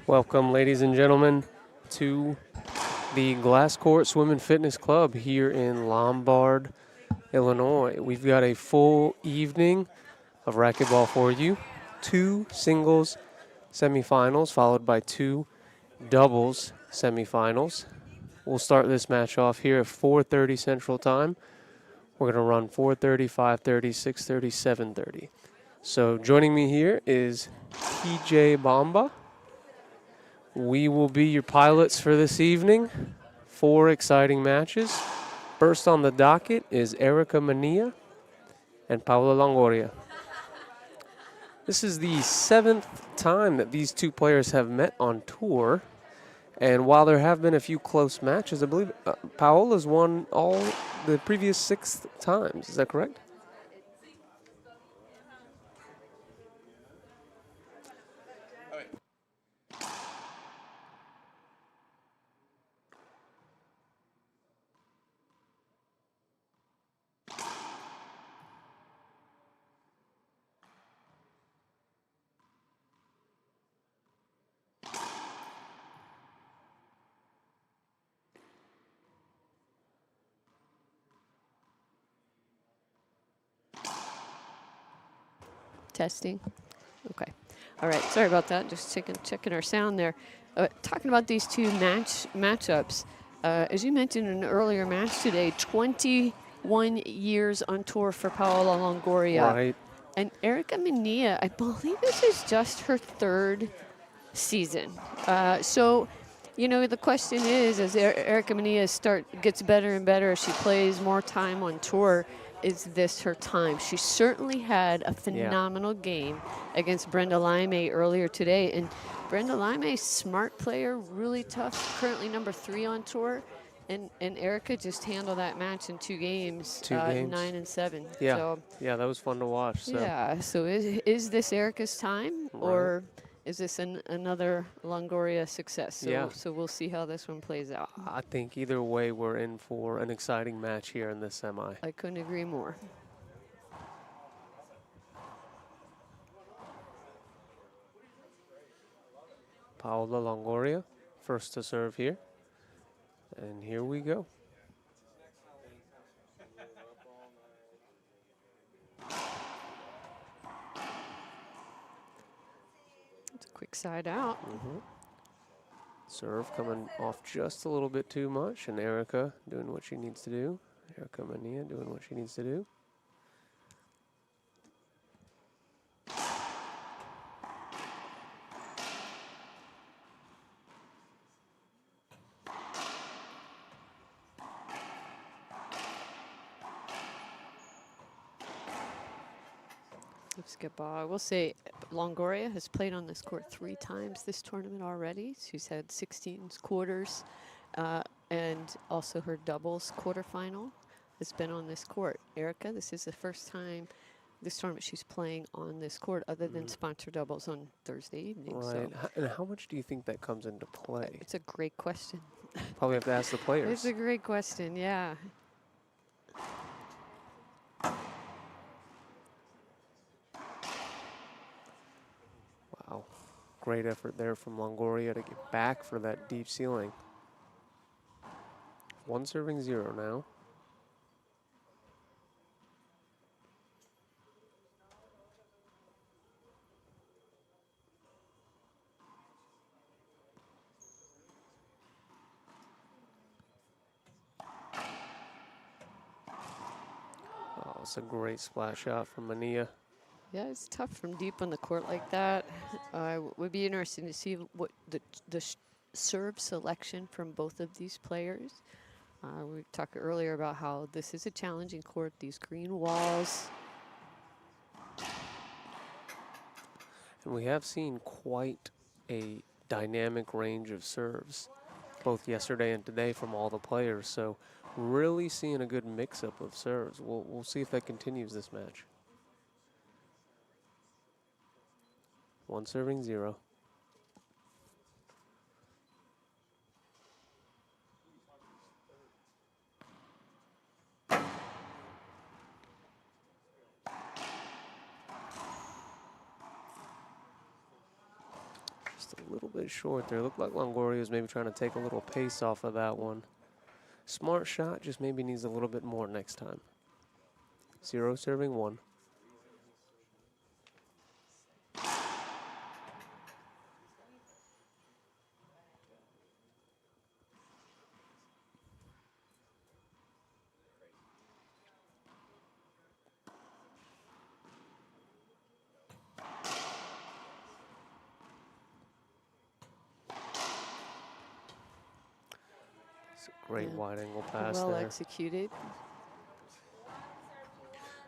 Welcome, ladies and gentlemen, to the Glass Court Swim and Fitness Club here in Lombard, Illinois. We've got a full evening of racquetball for you. 2 singles semifinals followed by 2 doubles semifinals. We'll start this match off here at 4:30 Central Time. We're going to run 4:30, 5:30, 6:30, 7:30. So joining me here is PJ Bamba. We will be your pilots for this evening. 4 exciting matches. First on the docket is Erica Manilla and Paula Longoria. This is the 7th time that these two players have met on tour. And while there have been a few close matches, I believe Paola's won all the previous 6 times. Is that correct? Testing. Okay. All right. Sorry about that. Just checking our sound there. Talking about these two matchups, as you mentioned in an earlier match today, 21 years on tour for Paola Longoria. Right. And Erica Manilla, I believe this is just her 3rd season. So You know, the question is, as Erica Manilla gets better and better as she plays more time on tour, is this her time? She certainly had a phenomenal game against Brenda Lime earlier today. And Brenda Lime, smart player, really tough, currently number 3 on tour. And Erica just handled that match in 2 games, 9 and 7. Yeah, So, yeah, that was fun to watch. So. yeah, so is this Erica's time? Right. Or is this another Longoria success? So, Yeah. so we'll see how this one plays out. I think either way, we're in for an exciting match here in this semi. I couldn't agree more. Paola Longoria, first to serve here. And here we go. It's a quick side out. Serve coming off just a little bit too much, and Erica doing what she needs to do. Erica Manilla doing what she needs to do. I will say Longoria has played on this court 3 times this tournament already. She's had 16 quarters, and also her doubles quarterfinal has been on this court. Erica, this is the first time this tournament she's playing on this court other than sponsor doubles on Thursday evening. Right. So And how much do you think that comes into play? it's a great question. Probably have to ask the players. It's a great question, yeah. Wow. Great effort there from Longoria to get back for that deep ceiling. 1 serving 0 now. Oh, it's a great splash shot from Manilla. Yeah, it's tough from deep on the court like that. Would be interesting to see what the serve selection from both of these players. We talked earlier about how this is a challenging court, these green walls. And we have seen quite a dynamic range of serves, both yesterday and today from all the players. So really seeing a good mix-up of serves. We'll see if that continues this match. 1 serving 0. Just a little bit short there. Looked like Longoria was maybe trying to take a little pace off of that one. Smart shot, just maybe needs a little bit more next time. 0 serving 1. Great wide angle pass Well there. executed.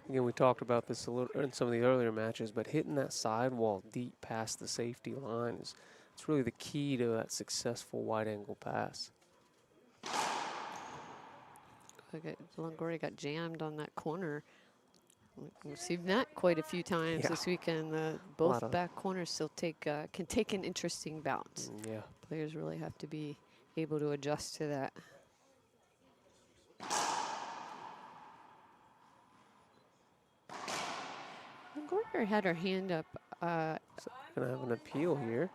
Again, we talked about this a little in some of the earlier matches, but hitting that sidewall deep past the safety line is it's really the key to that successful wide angle pass. Okay, Longoria got jammed on that corner. We've seen that quite a few times this weekend. Both back corners still can take an interesting bounce. Yeah. Players really have to be able to adjust to that. Longoria had her hand up. So we're gonna have an appeal here.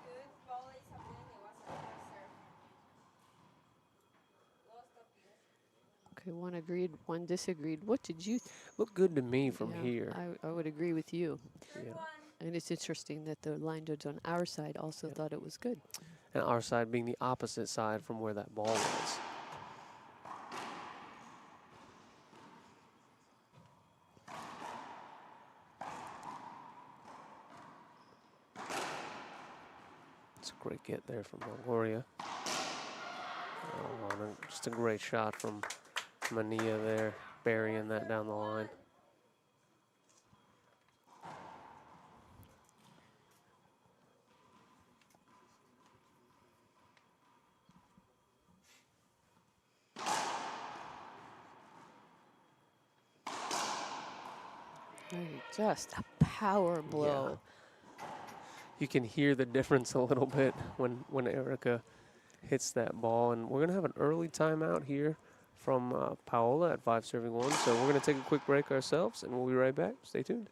Okay, one agreed, one disagreed. What did you Looked good to me from here. I would agree with you. Yeah. And it's interesting that the line judge on our side also thought it was good. And our side being the opposite side from where that ball was. It's a great get there from Longoria. Oh, and just a great shot from Manilla there, burying that down the line. Just a power blow. Yeah. You can hear the difference a little bit when Erica hits that ball. And we're going to have an early timeout here from Paola at 5 serving 1. So we're going to take a quick break ourselves, and we'll be right back. Stay tuned.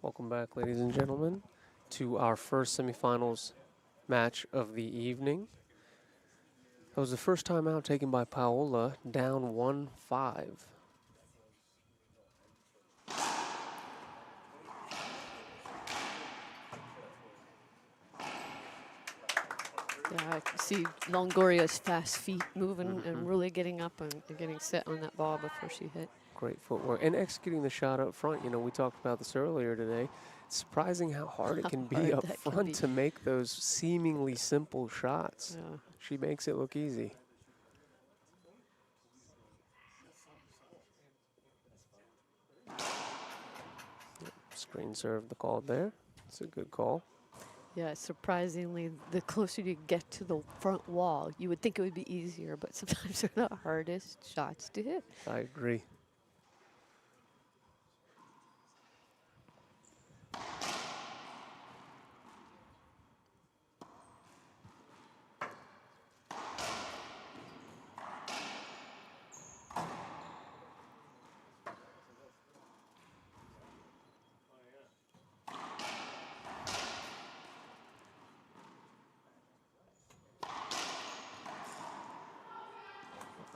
Welcome back, ladies and gentlemen, to our first semifinals match of the evening. That was the first time out taken by Paola, down 1-5. Yeah, I can see Longoria's fast feet moving and really getting up and getting set on that ball before she hit. Great footwork. And executing the shot up front. You know, we talked about this earlier today. It's surprising how hard it can be up front to make those seemingly simple shots. Yeah. She makes it look easy. Screen serve the call there. It's a good call. Yeah, surprisingly, the closer you get to the front wall, you would think it would be easier, but sometimes they're the hardest shots to hit. I agree.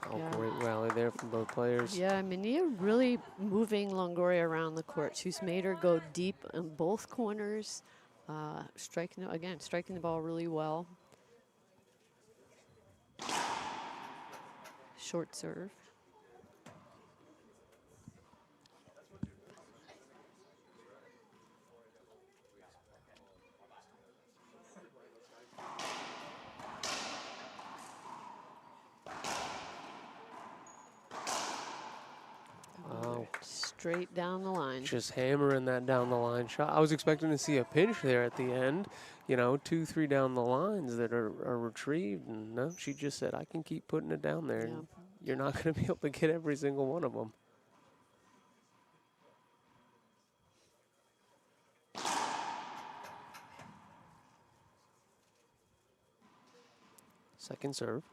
Oh, Yeah. great rally there from both players. Yeah, Manilla really moving Longoria around the court. She's made her go deep in both corners, striking the ball really well. Short serve. Wow. Straight down the line. Just hammering that down the line shot. I was expecting to see a pinch there at the end. You know, 2-3 down the lines that are retrieved. And no, she just said, I can keep putting it down there. Yeah. And you're not going to be able to get every single one of them. Second serve.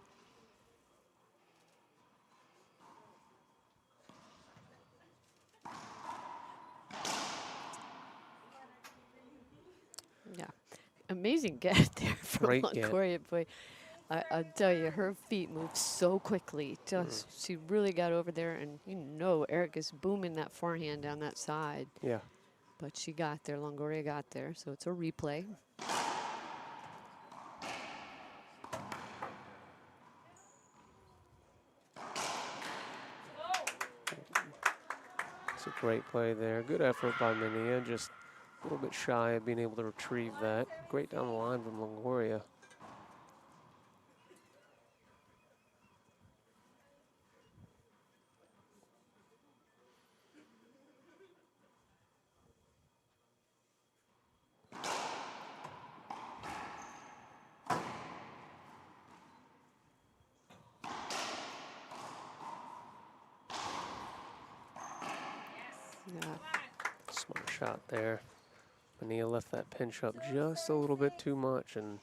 Yeah, amazing get there from Great get. Longoria. Boy, I'll tell you, her feet move so quickly. Just she really got over there, and you know Erica's booming that forehand down that side. Yeah. But she got there. Longoria got there, so it's a replay. It's a great play there. Good effort by Manilla. Just a little bit shy of being able to retrieve that. Great down the line from Longoria. Yeah. Smart shot there. Manilla left that pinch up just a little bit too much, and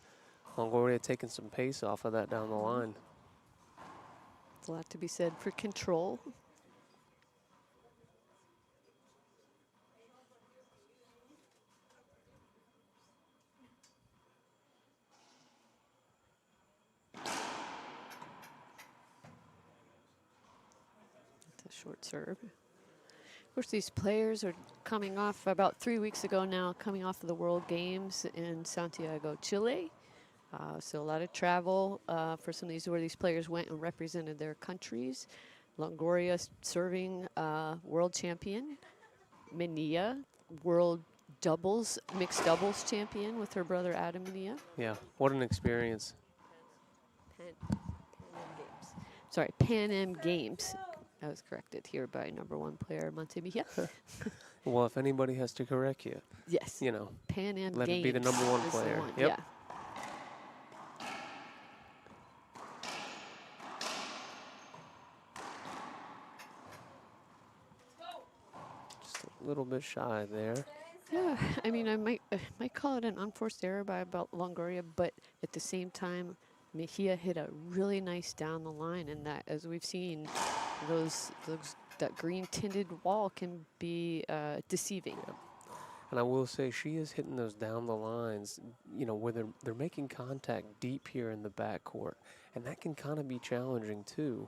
Longoria taking some pace off of that down the line. There's a lot to be said for control. It's a short serve. Of course, these players are coming off about 3 weeks ago now, coming off of the World Games in Santiago, Chile. So a lot of travel for some of these where these players went and represented their countries. Longoria serving world champion. Manilla, world doubles, mixed doubles champion with her brother Adam Manilla. Yeah, what an experience. Pan Am Games. Sorry, Pan Am Games. I was corrected here by #1 player Monte Mejia. Well, if anybody has to correct you, Yes. you know, Pan Am let Games. it be the #1 is the player. one, Yep. Yeah. Just a little bit shy there. Yeah, I mean, I might call it an unforced error by about Longoria, but at the same time, Mejia hit a really nice down the line, and that, as we've seen, that green tinted wall can be deceiving. Yeah. And I will say she is hitting those down the lines, you know, where they're making contact deep here in the backcourt, and that can kind of be challenging too.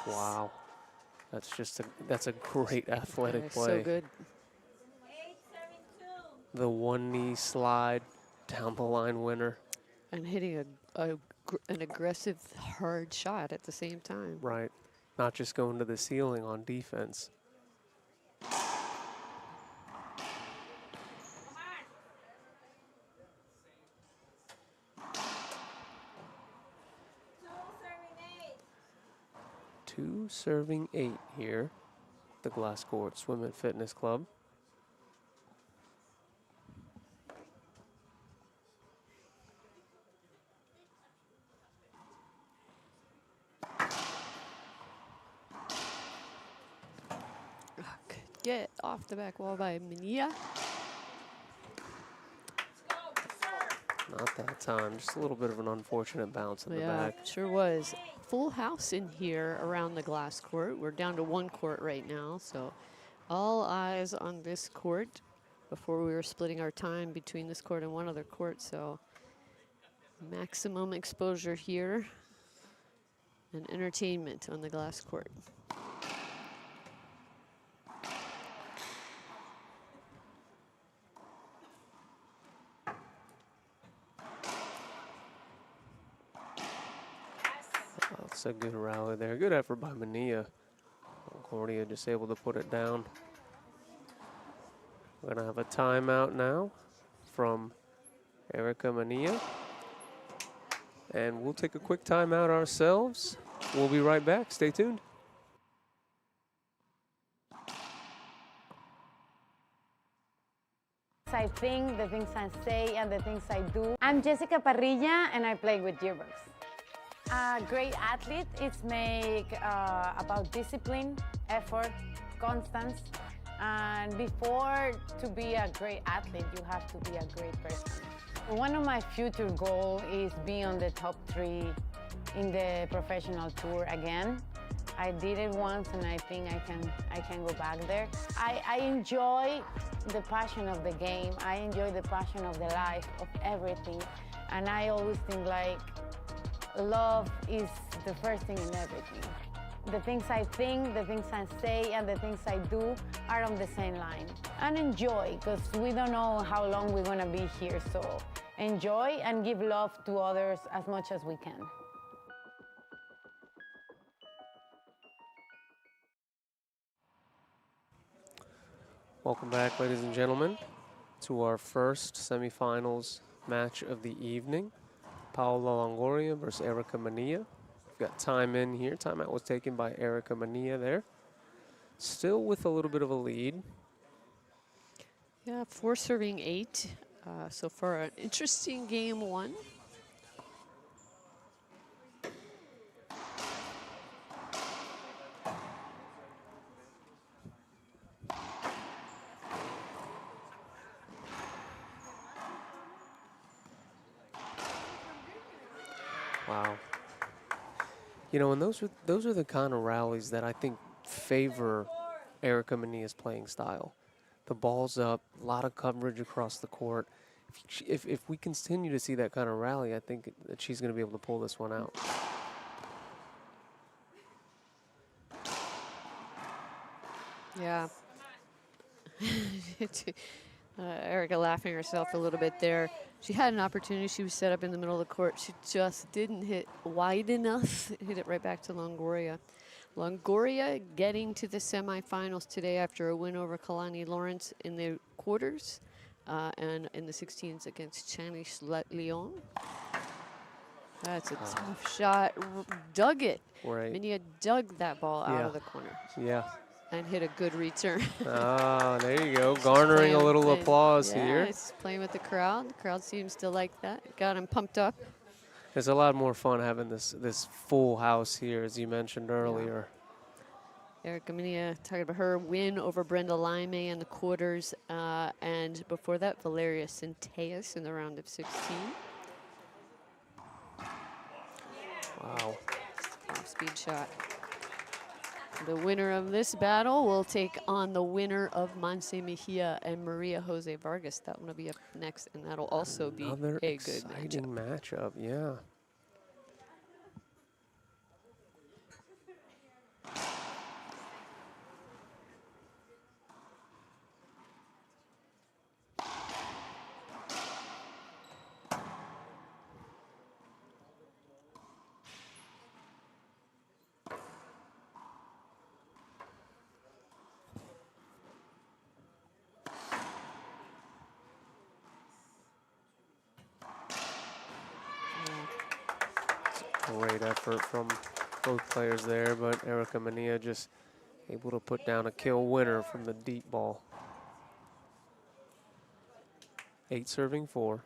Wow, that's a great athletic play. So good. The one knee slide down the line winner. And hitting an aggressive, hard shot at the same time. Right, not just going to the ceiling on defense. Two serving 8 here, the Glass Court Swim and Fitness Club. Good get off the back wall by Manilla. Not that time, just a little bit of an unfortunate bounce in the back. Sure was. Full house in here around the glass court. We're down to 1 court right now, so all eyes on this court. Before we were splitting our time between this court and one other court, so maximum exposure here and entertainment on the glass court. That's a good rally there. Good effort by Manilla. Longoria just able to put it down. We're going to have a timeout now from Erica Manilla. And we'll take a quick timeout ourselves. We'll be right back. Stay tuned. I think, the things I say, and the things I do. I'm Jessica Parrilla, and I play with Gearbox. A great athlete is about discipline, effort, constance, and before to be a great athlete, you have to be a great person. One of my future goals is be on the top 3 in the professional tour again. I did it once, and I think I can go back there. I enjoy the passion of the game. I enjoy the passion of the life, of everything. And I always think like love is the first thing in everything. The things I think, the things I say, and the things I do are on the same line. And enjoy, because we don't know how long we're gonna be here. So enjoy and give love to others as much as we can. Welcome back, ladies and gentlemen, to our first semifinals match of the evening. Paola Longoria versus Erica Manilla. We've got time in here. Timeout was taken by Erica Manilla there. Still with a little bit of a lead. Yeah, 4 serving 8. So far, an interesting game 1. Wow. You know, and those are the kind of rallies that I think favor Erica Manilla's playing style. The ball's up, a lot of coverage across the court. If we continue to see that kind of rally, I think that she's going to be able to pull this one out. Yeah. Erica laughing herself a little bit there. She had an opportunity. She was set up in the middle of the court. She just didn't hit wide enough. Hit it right back to Longoria. Longoria getting to the semifinals today after a win over Kalani Lawrence in the quarters and in the 16s against Chanis Lyon. That's a tough shot. Dug it. Right. Manilla dug that ball out of the corner. Yeah. And hit a good return. Ah, there you go. Garnering a little applause here. He's playing with the crowd. The crowd seems to like that. Got him pumped up. It's a lot more fun having this full house here, as you mentioned earlier. Erica Manilla talking about her win over Brenda Lime in the quarters. And before that, Valeria Centeus in the round of 16. Wow. Off-speed shot. The winner of this battle will take on the winner of Monse Mejia and Maria Jose Vargas. That one will be up next, and that'll also be Another a good exciting matchup. matchup. Yeah. Great effort from both players there, but Erica Manilla just able to put down a kill winner from the deep ball. 8 serving 4.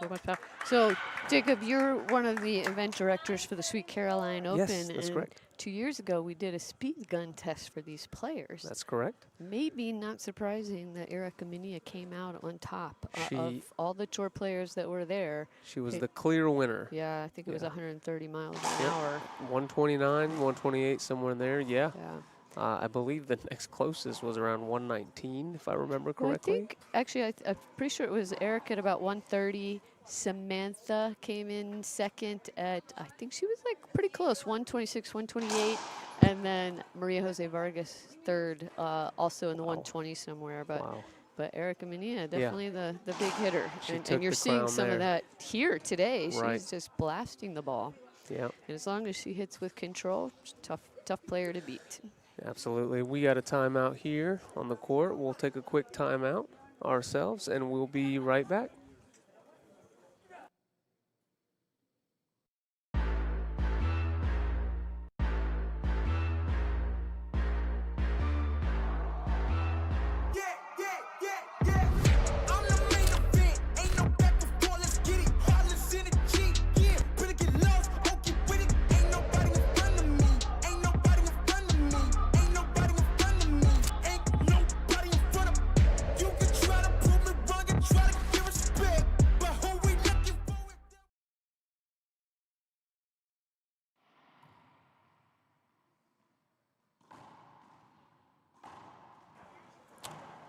So much power. So, Jacob, you're one of the event directors for the Sweet Caroline Open. Yes, that's and correct. 2 years ago, we did a speed gun test for these players. That's correct. Maybe not surprising that Erica Manilla came out on top of She- all the tour players that were there. She was the clear winner. Yeah, I think it was Yeah. 130 miles an Yep. hour. 129, 128, somewhere in there. Yeah. Yeah. I believe the next closest was around 119, if I remember Well, correctly. I think, actually, I'm pretty sure it was Eric at about 130. Samantha came in second at, I think she was like pretty close, 126, 128. And then Maria Jose Vargas third, also in the 120 somewhere. But Erica Manilla, definitely the big hitter. She And took you're the seeing crown some of there. that here today. Right. She's just blasting the ball. Yeah, And as long as she hits with control, tough player to beat. absolutely. We got a timeout here on the court. We'll take a quick timeout ourselves, and we'll be right back.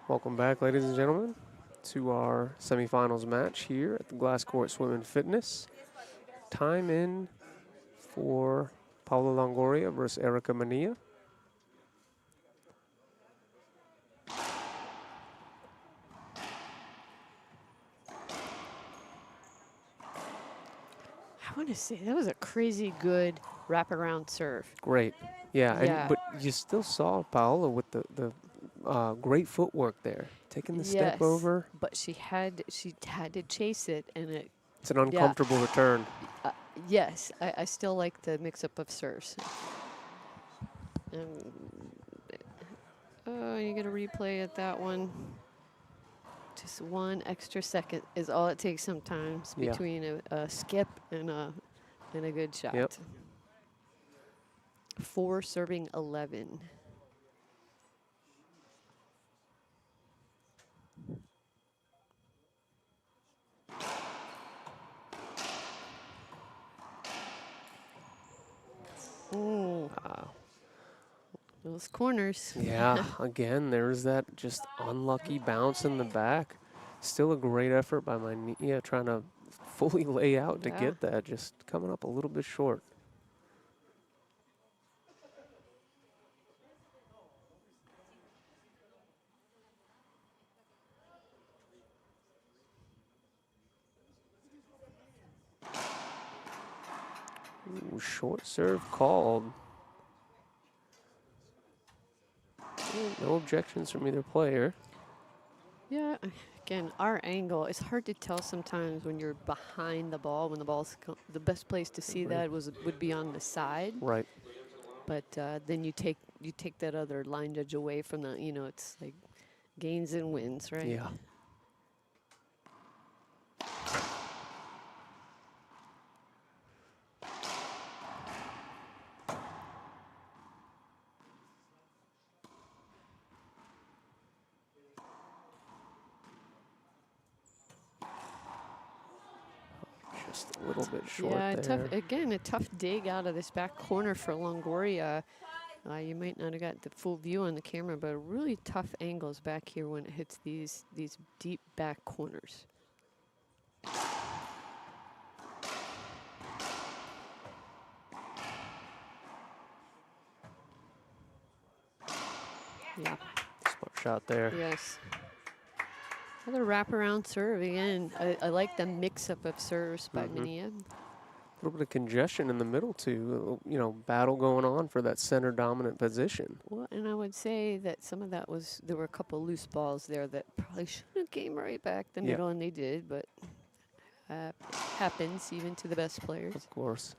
Welcome back, ladies and gentlemen, to our semifinals match here at the Glass Court Swim and Fitness. Time in for Paula Longoria versus Erica Manilla. I want to say that was a crazy good wraparound serve. Great. Yeah, Yeah. but you still saw Paola with the great footwork there, taking the step Yes, over. but she had to chase it, and it. It's an Yeah. uncomfortable return. Yes, I still like the mix-up of serves. Oh, you get a replay at that one. Just 1 extra second is all it takes sometimes Yeah. between a skip and a good shot. Yep. 4 serving 11. Ooh. Wow. Those corners. Yeah, again, there's that just unlucky bounce in the back. Still a great effort by Manilla trying to fully lay out to Yeah. get that, just coming up a little bit short. Ooh, short serve called. No objections from either player. Yeah, again, our angle, it's hard to tell sometimes when you're behind the ball, when the ball's the best place to see that would be on the side. Right. But then you take that other line judge away from the, it's like gains and wins, right? Yeah. Just a little bit short Yeah, there. a tough dig out of this back corner for Longoria. You might not have got the full view on the camera, but really tough angles back here when it hits these deep back corners. Yeah. Smart shot there. Yes. Another wraparound serve again. I like the mix-up of serves by Manilla. A little bit of congestion in the middle too. Battle going on for that center dominant position. Well, and I would say that some of that was, there were a couple loose balls there that probably shouldn't have came right back the middle, and they did, but happens even to the best players. Of course.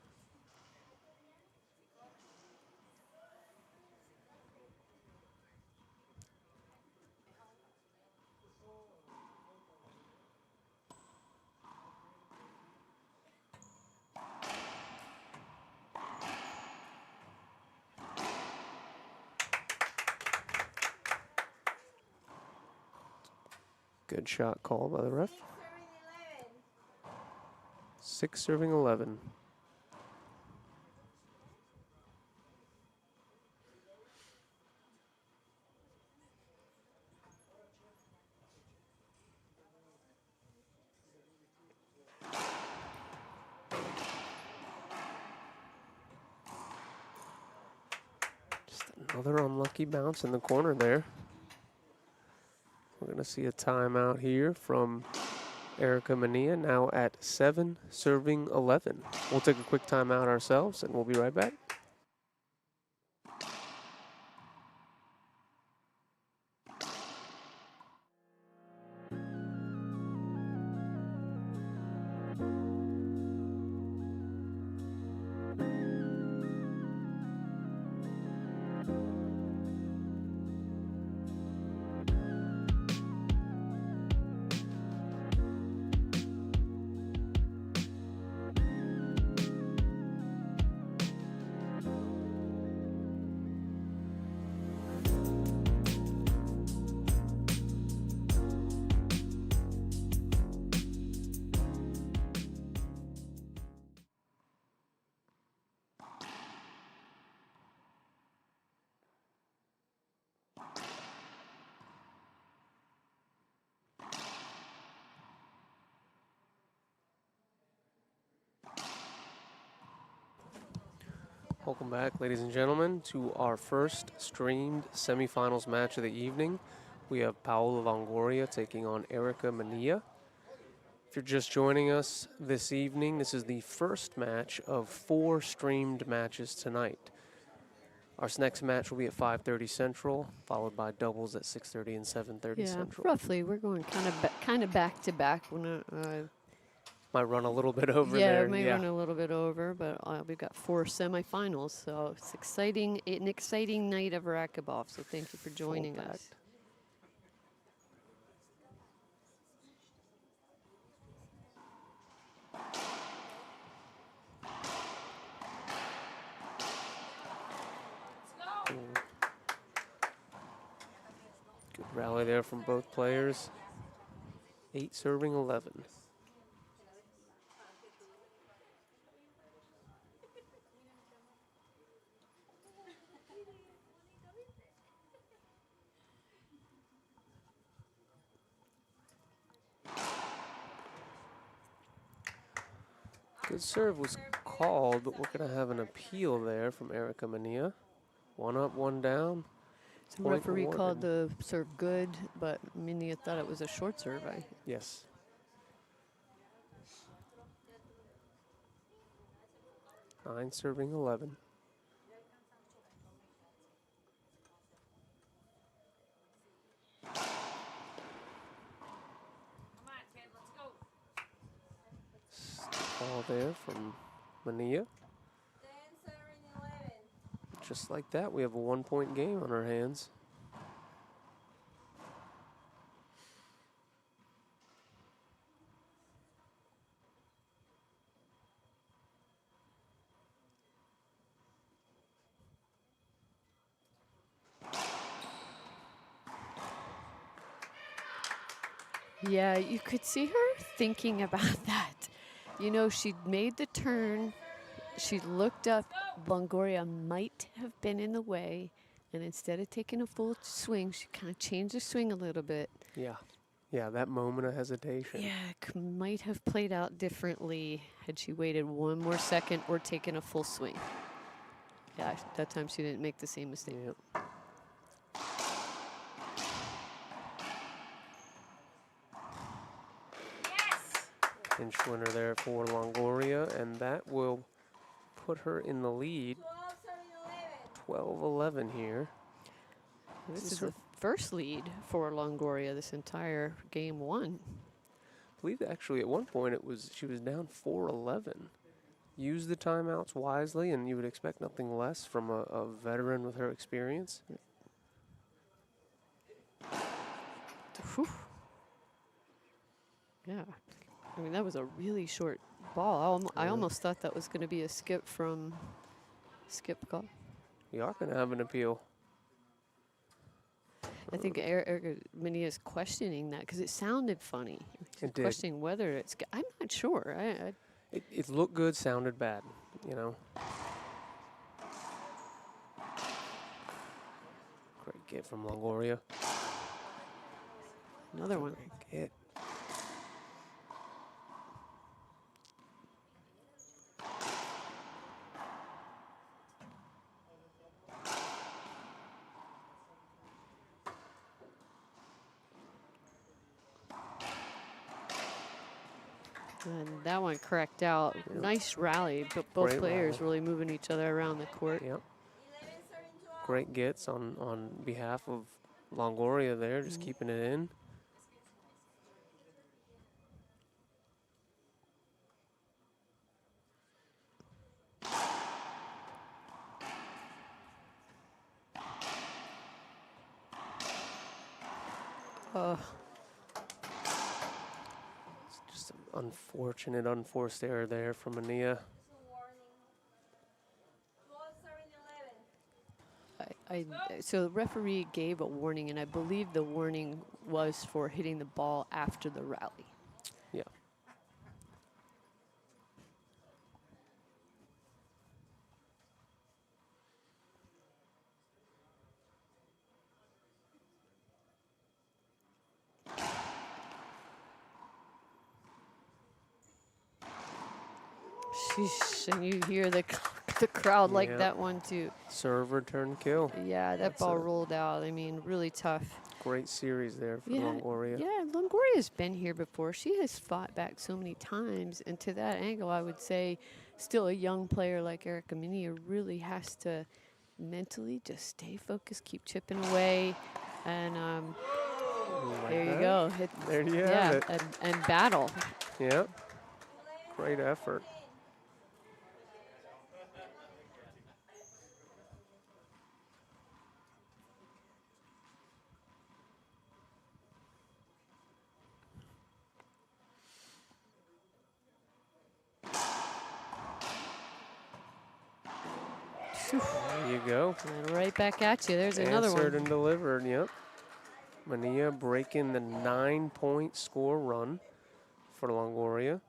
Good shot call by the ref. 6 serving 11. Just another unlucky bounce in the corner there. We're going to see a timeout here from Erica Manilla, now at 7 serving 11. We'll take a quick timeout ourselves, and we'll be right back. Welcome back, ladies and gentlemen, to our first streamed semifinals match of the evening. We have Paola Longoria taking on Erica Manilla. If you're just joining us this evening, this is the first match of 4 streamed matches tonight. Our next match will be at 5:30 Central, followed by doubles at 6:30 and 7:30 Yeah, Central. roughly. We're going kind of back to back. Might run a little bit over Yeah, there. it may run a little bit over, but we've got 4 semifinals, so it's an exciting night of racquetball. So thank you for joining Full us. packed. Good rally there from both players. 8 serving 11. Good serve was called, but we're going to have an appeal there from Erica Manilla. 1 up, 1 down. So the Point referee called awarded. the serve good, but Manilla thought it was a short serve. Yes. Nine serving 11. Ball there from Manilla. Just like that, we have a 1-point game on our hands. Yeah, you could see her thinking about that. You know, she'd made the turn. She looked up. Longoria might have been in the way. And instead of taking a full swing, she kind of changed the swing a little bit. Yeah. Yeah, that moment of hesitation. Yeah, might have played out differently had she waited 1 more second or taken a full swing. Yeah, that time she didn't make the same mistake. Yep. Pinch winner there for Longoria, and that will put her in the lead. 12-11 here. This is the first lead for Longoria this entire game 1. I believe actually at one point she was down 4-11. Use the timeouts wisely, and you would expect nothing less from a veteran with her experience. Whew. Yeah, I mean that was a really short ball. I almost thought that was going to be a skip from Skip call. We are going to have an appeal. I think Erica Manilla is questioning that because it sounded funny. It did. Questioning whether it's. I'm not sure. It looked good, sounded bad, you know. Great get from Longoria. Another one. Great get. And that one cracked out. Yep. Nice rally, but both Great players rally. really moving each other around the court. Yep. Great gets on behalf of Longoria there, just keeping it in. It's just an unfortunate, unforced error there from Manilla. So the referee gave a warning, and I believe the warning was for hitting the ball after the rally. Yeah. Sheesh, and you hear the the crowd liked Yep. that one too. Serve, return, kill. Yeah, that That's ball a rolled out. I mean, really tough. great series there for Yeah, Longoria. yeah, Longoria's been here before. She has fought back so many times, and to that angle, I would say, still a young player like Erica Manilla really has to mentally just stay focused, keep chipping away, and Like there you that. go. There you yeah, have it. and battle. Yep. Great effort. There you go. And right back at you. There's another Answered one. and delivered, yep. Manilla breaking the 9-point score run for Longoria.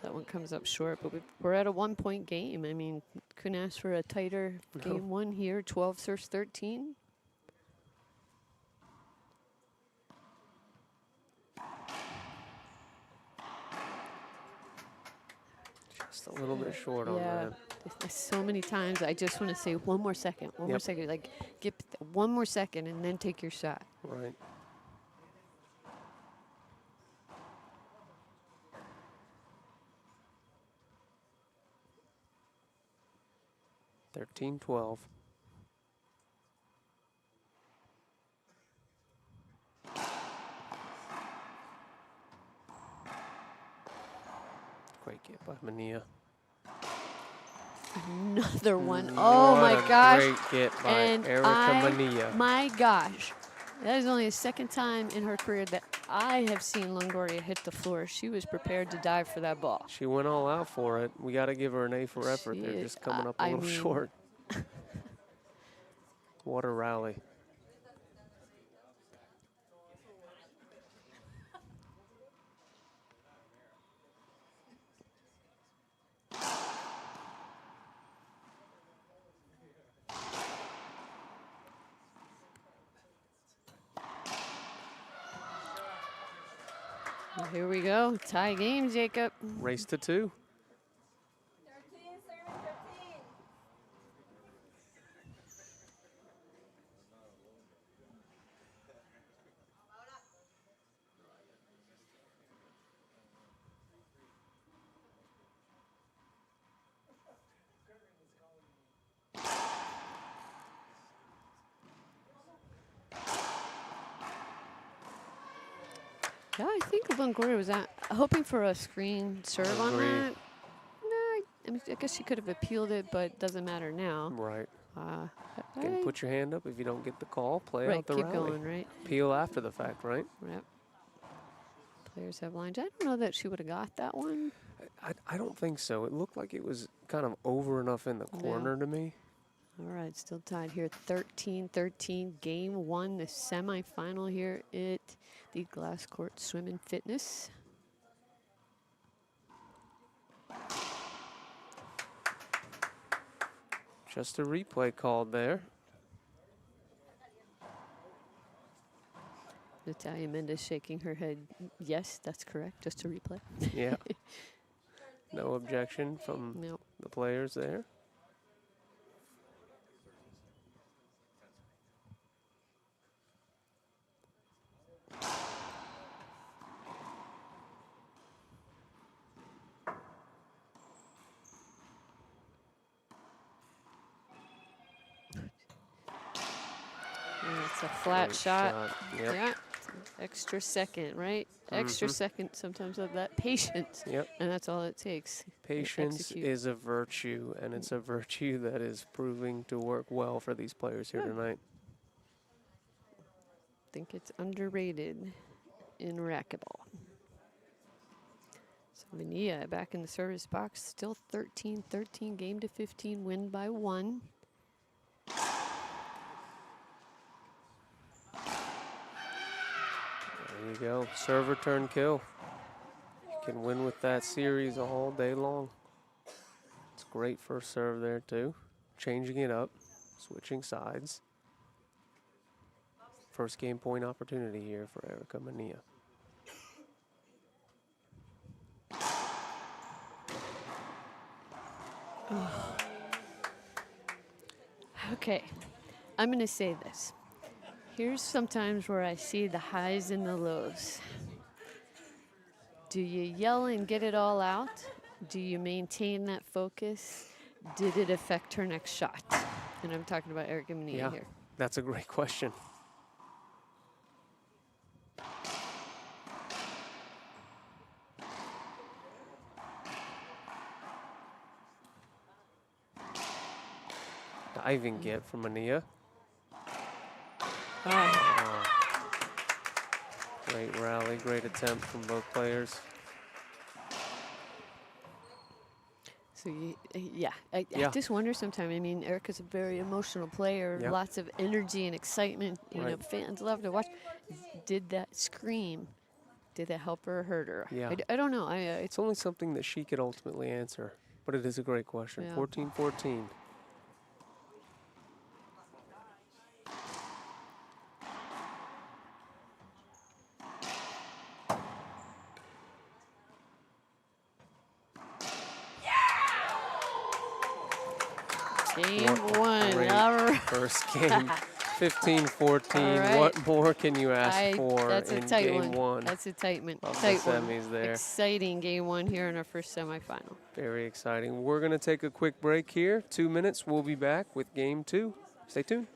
That one comes up short, but we're at a 1-point game. I mean, couldn't ask for a tighter game one here. 12 serves 13. Just a little bit short on Yeah, that. so many times I just want to say one more second, one more Yep. second. Like, get one more second and then take your shot. Right. Thirteen, 12. Great get by Manilla. Another one. Oh my What a gosh. great get by And Erica Manilla. my gosh. That is only the second time in her career that I have seen Longoria hit the floor. She was prepared to dive for that ball. She went all out for it. We got to give her an A for effort. She They're is- just coming up a I little mean- short. What a rally. Well, here we go. Tie game, Jacob. Race to 2. 13, serving 13. Yeah, I think Longoria was hoping for a screen serve on Agree. that. No, I mean, I guess she could have appealed it, but it doesn't matter now. Right. Uh, Again, I- put your hand up if you don't get the call. Play right, out the keep rally. going, right? Peel after the fact, right? Yep. Players have lines. I don't know that she would have got that one. I don't think so. It looked like it was kind of over enough in the Yeah. corner to me. All right, still tied here. 13-13, game one, the semifinal here at the Glass Court Swim and Fitness. Just a replay called there. Natalia Mendez shaking her head. Yes, that's correct. Just a replay. Yeah. No objection from No. the players there. And it's a flat Great shot. Yep. Yeah. Extra second, right? Extra second sometimes of that patience. Yep. And that's all it takes. Patience Execute. is a virtue, and it's a virtue that is proving to work well for these players here tonight. I think it's underrated in racquetball. So Manilla back in the service box, still 13-13, game to 15, win by 1. There you go. Serve, return, kill. You can win with that series all day long. It's great first serve there, too. Changing it up, switching sides. First game point opportunity here for Erica Manilla. Okay, I'm going to say this. Here's sometimes where I see the highs and the lows. Do you yell and get it all out? Do you maintain that focus? Did it affect her next shot? And I'm talking about Erica Manilla Yeah, here. that's a great question. Diving get from Manilla. Great rally, great attempt from both players. So, yeah, I Yeah. just wonder sometimes. I mean, Erica's a very emotional player, Yep. lots of energy and excitement. You know, Right. fans love to watch. Did that scream, did that help her or hurt her? Yeah. I don't know. It's only something that she could ultimately answer, but it is a great question. Yeah. 14-14. Game What a one. great All right. First game, 15-14. All right. What more can you ask for That's a in tight game one? That's a tight one. Of the Tight one. semis there. Exciting game one here in our first semifinal. Very exciting. We're going to take a quick break here. 2 minutes. We'll be back with game two. Stay tuned.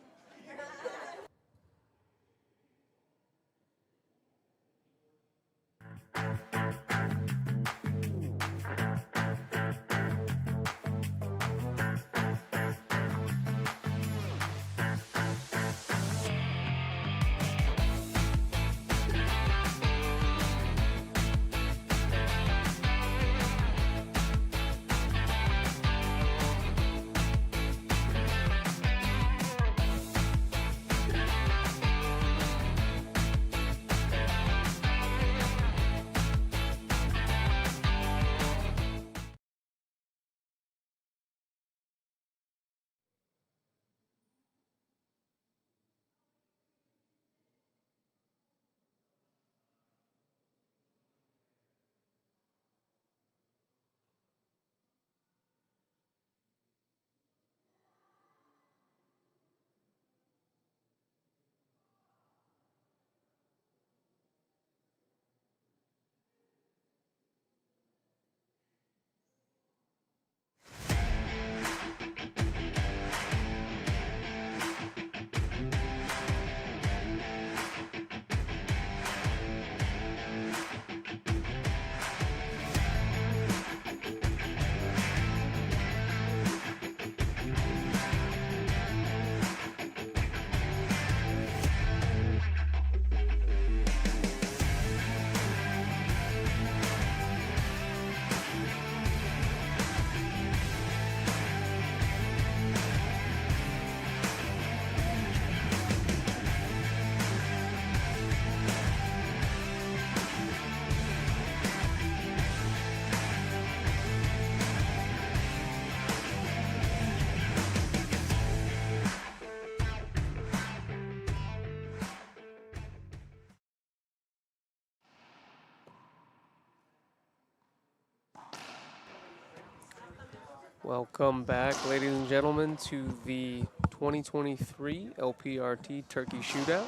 Welcome back, ladies and gentlemen, to the 2023 LPRT Turkey Shootout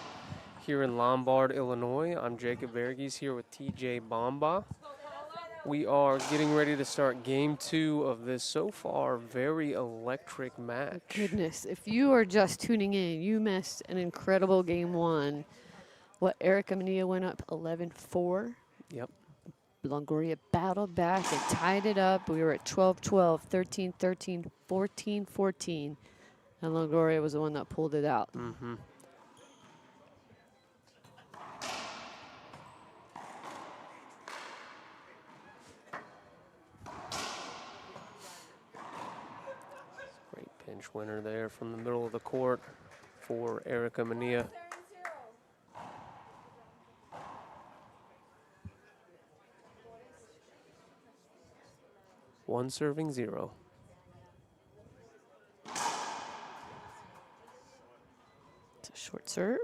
here in Lombard, Illinois. I'm Jacob Verghese here with TJ Bomba. We are getting ready to start game two of this so far very electric match. Goodness, if you are just tuning in, you missed an incredible game one. What, Erica Manilla went up 11-4. Yep. Longoria battled back and tied it up. We were at 12-12, 13-13, 14-14. And Longoria was the one that pulled it out. Mm-hmm. Great pinch winner there from the middle of the court for Erica Manilla. One serving zero. It's a short serve.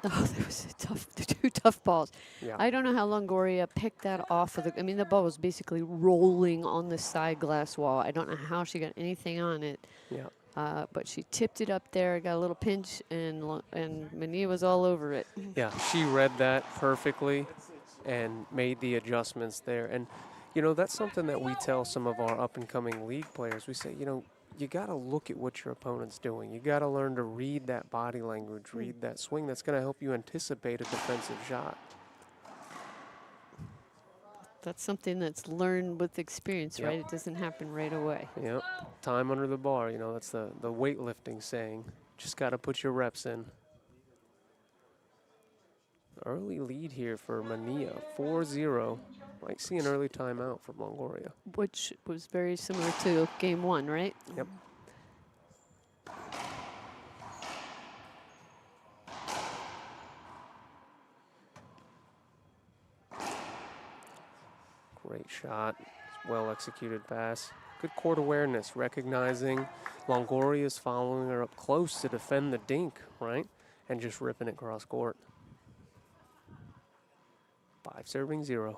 Oh, that was a tough, two tough balls. Yeah. I don't know how Longoria picked that off of the. I mean, the ball was basically rolling on the side glass wall. I don't know how she got anything on it, Yeah. but she tipped it up there, got a little pinch, and Manilla was all over it. Yeah, she read that perfectly and made the adjustments there. And, you know, that's something that we tell some of our up-and-coming league players. We say, you know, you got to look at what your opponent's doing. You got to learn to read that body language, read that swing. That's going to help you anticipate a defensive shot. That's something that's learned with experience, Yep. right? It doesn't happen right away. Yep. Time under the bar, you know, that's the weightlifting saying. Just got to put your reps in. Early lead here for Manilla, 4-0. Might see an early timeout from Longoria. Which was very similar to game one, right? Yep. Great shot. Well executed pass. Good court awareness, recognizing Longoria's following her up close to defend the dink, right? And just ripping it cross court. 5-0.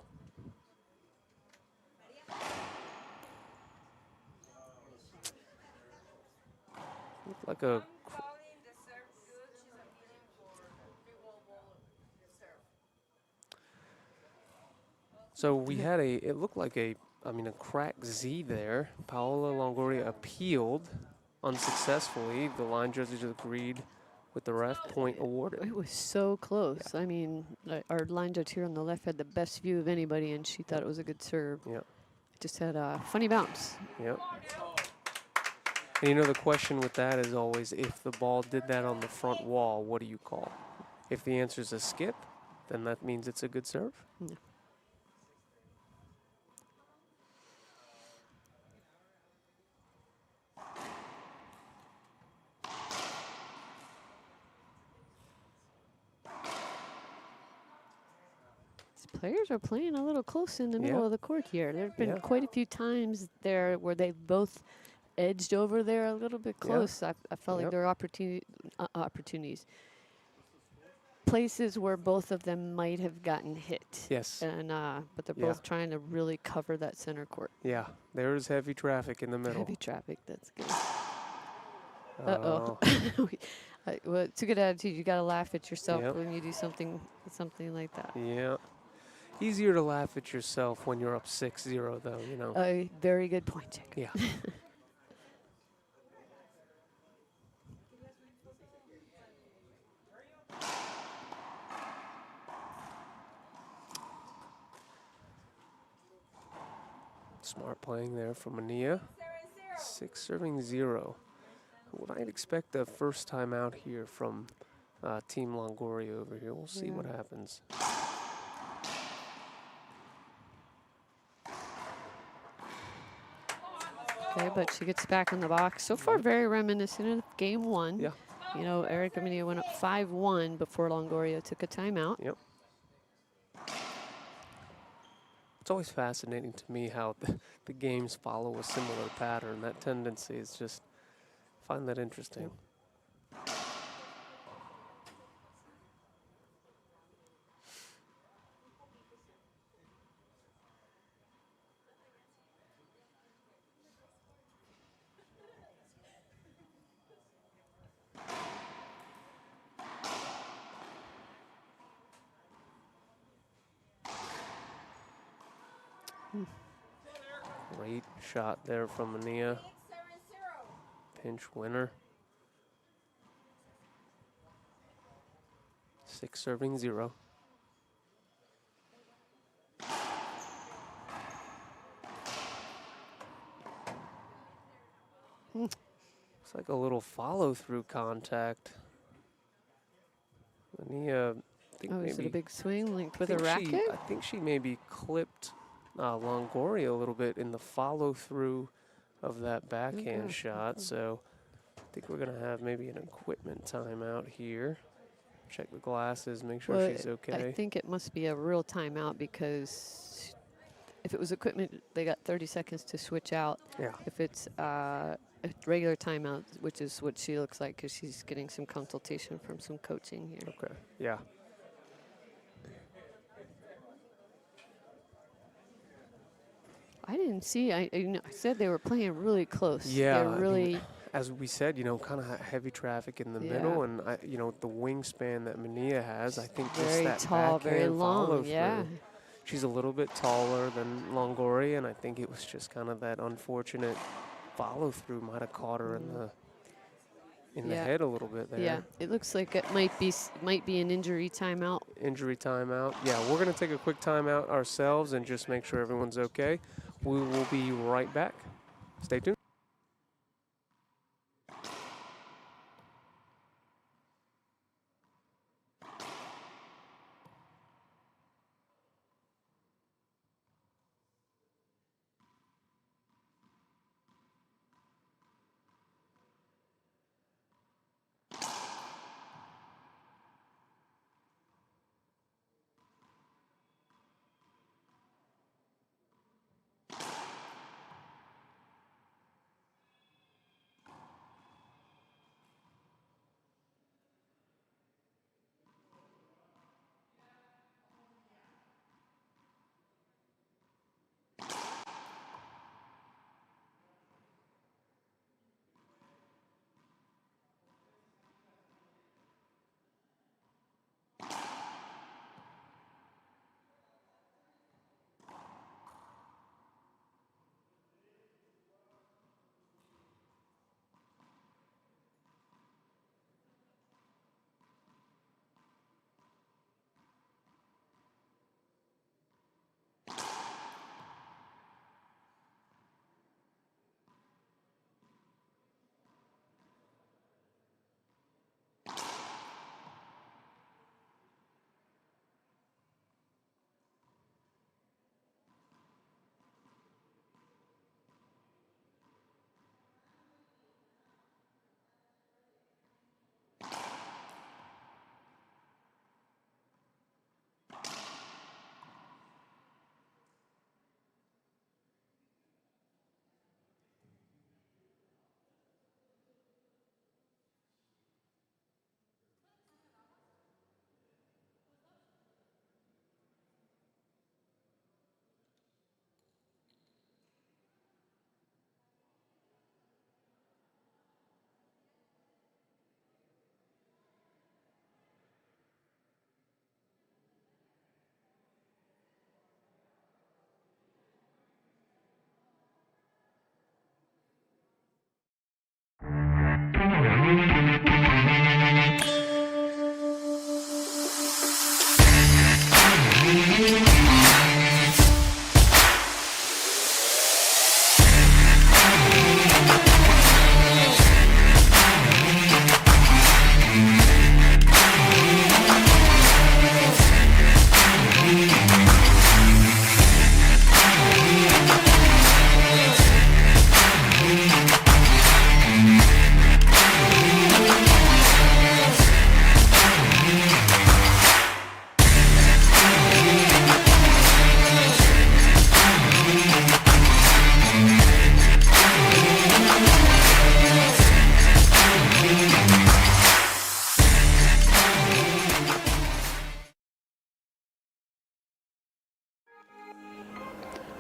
Looked like a So we had it looked like a cracked Z there. Paola Longoria appealed unsuccessfully. The line judges agreed with the ref, point awarded. It was so close. Yeah. I mean, our line judge here on the left had the best view of anybody, and she thought it was a good serve. Yeah, Just had a funny bounce. yep. And you know, the question with that is always, if the ball did that on the front wall, what do you call? If the answer is a skip, then that means it's a good serve. Yeah. Players are playing a little close in the middle Yeah. of the court here. There have been Yeah. quite a few times there where they both edged over there a little bit close. I felt like Yep. there were opportunities. Places where both of them might have gotten hit. Yes. And but they're Yeah. both trying to really cover that center court. Yeah, there's heavy traffic in the middle. Heavy traffic, that's good. Oh, Well, it's a good attitude. You got to laugh at yourself Yep. when you do something like that. yeah. Easier to laugh at yourself when you're up 6-0, though, you know. A very good point, Jacob. Yeah. Smart playing there from Manilla. 6-0. What I'd expect the first time out here from Team Longoria over here. We'll see what happens. Okay, but she gets back in the box. So far, very reminiscent of game one. Yeah. You know, Erica Manilla went up 5-1 before Longoria took a timeout. Yep. It's always fascinating to me how the games follow a similar pattern. That tendency is just, I find that interesting. Great shot there from Manilla. 6-0. Pinch winner. 6-0. It's like a little follow-through contact. Manilla, I think Oh, is it maybe a big swing linked with a think racket? I think she maybe clipped Longoria a little bit in the follow-through of that backhand Okay. shot. So I think we're going to have maybe an equipment timeout here. Check the glasses, make sure Well, she's okay. I think it must be a real timeout because if it was equipment, they got 30 seconds to switch out. Yeah. If it's a regular timeout, which is what she looks like, because she's getting some consultation from some coaching here. Okay. Yeah. I didn't see. I said they were playing really close. Yeah, They're I mean, really. as we said, kind of heavy traffic in the Yeah. middle, and the wingspan that Manilla has, I think just Very that tall, very backhand long, follow-through. yeah. She's a little bit taller than Longoria, and I think it was just kind of that unfortunate follow-through might have caught her in the Yeah. head a little bit there. Yeah, it looks like it might be an injury timeout. Injury timeout. Yeah, we're going to take a quick timeout ourselves and just make sure everyone's okay. We will be right back. Stay tuned.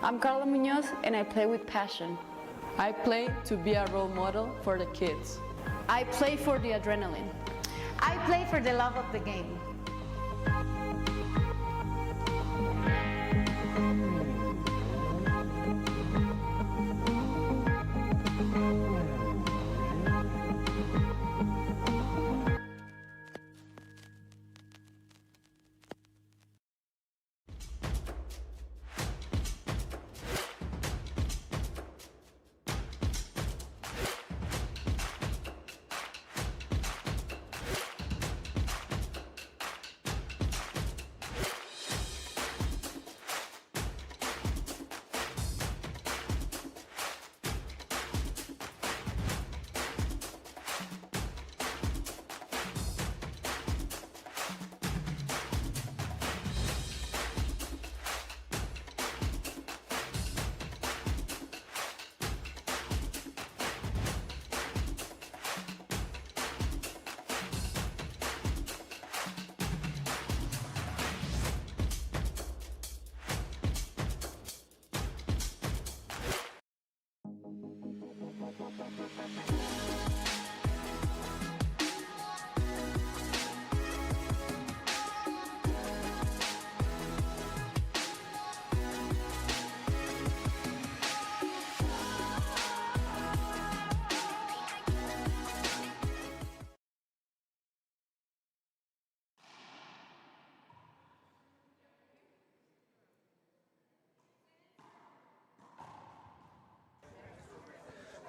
I'm Carla Munoz and I play with passion. I play to be a role model for the kids. I play for the adrenaline. I play for the love of the game.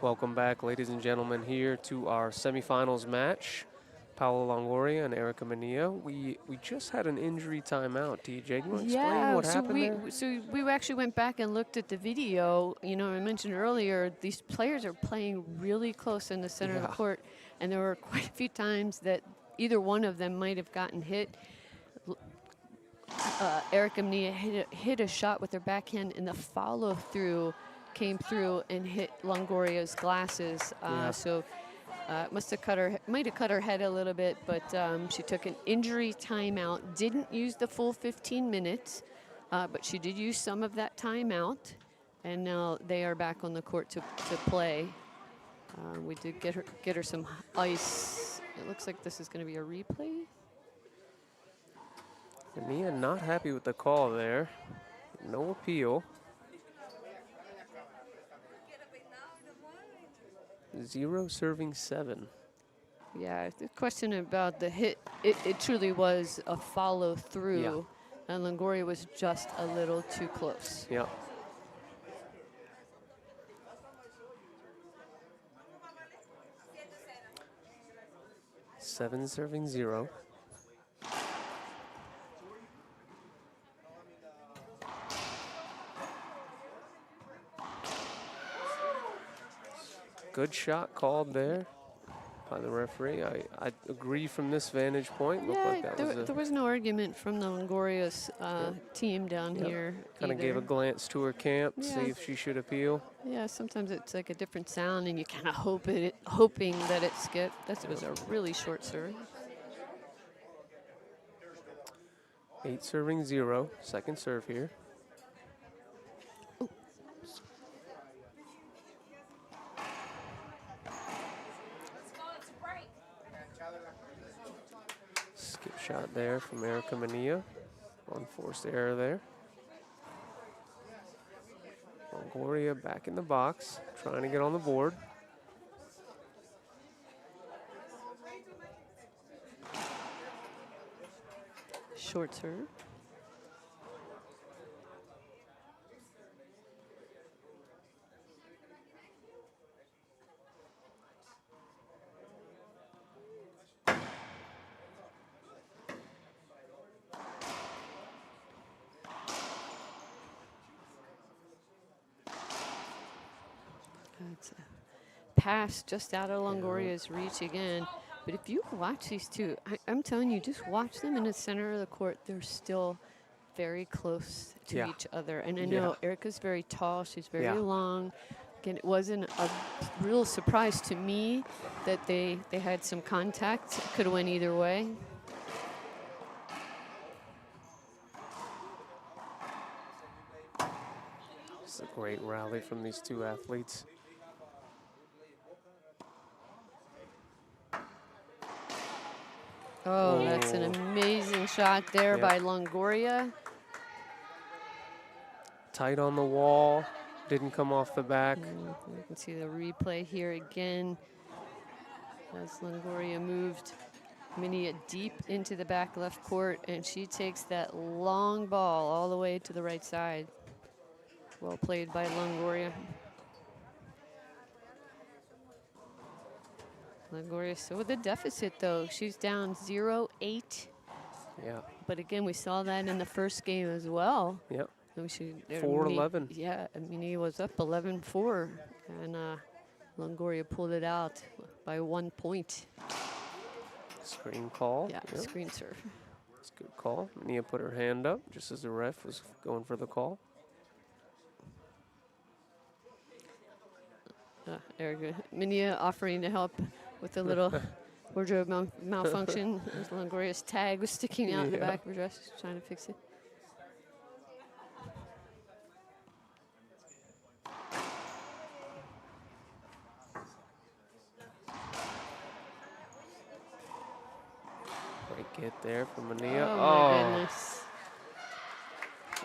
Welcome back, ladies and gentlemen, here to our semifinals match. Paolo Longoria and Erica Manilla. We just had an injury timeout. TJ, you want to explain what happened there? So we actually went back and looked at the video. You know, I mentioned earlier, these players are playing really close in the center of the court, and there were quite a few times that either one of them might have gotten hit. Erica Manilla hit a shot with her backhand, and the follow-through came through and hit Longoria's glasses. So might have cut her head a little bit, but she took an injury timeout. Didn't use the full 15 minutes, but she did use some of that timeout, and now they are back on the court to play. We did get her some ice. It looks like this is going to be a replay. Manilla not happy with the call there. No appeal. 0 serving 7. Yeah, the question about the hit, it truly was a follow through, and Longoria was just a little too close. Yep. Seven serving 0. Good shot called there by the referee. I agree from this vantage point. Looked like that there was no argument from the Longoria's team down here. Kind of gave a glance to her camp, see if she should appeal. Yeah, sometimes it's like a different sound, and you kind of hoping that it skipped. That was a really short serve. 8 serving 0. Second serve here. Skip shot there from Erica Manilla. Unforced error there. Longoria back in the box, trying to get on the board. Short serve. That's a pass just out of Longoria's reach again. But if you watch these two, I'm telling you, just watch them in the center of the court. They're still very close to each other. And I know Erica's very tall. She's very long. Again, it wasn't a real surprise to me that they had some contact. It could have went either way. It's a great rally from these two athletes. Oh, that's an amazing shot there by Longoria. Tight on the wall, didn't come off the back. You can see the replay here again as Longoria moved Manilla deep into the back left court, and she takes that long ball all the way to the right side. Well played by Longoria. Longoria still with a deficit, though. She's down 0-8. Yeah. But again, we saw that in the first game as well. Yep. 4-11. Yeah, I mean, he was up 11-4, and Longoria pulled it out by 1 point. Screen call. Yeah, screen serve. It's a good call. Manilla put her hand up just as the ref was going for the call. Erica Manilla offering to help with a little wardrobe malfunction. As Longoria's tag was sticking out in the back of her dress, trying to fix it. get there from Manilla. Oh, my goodness.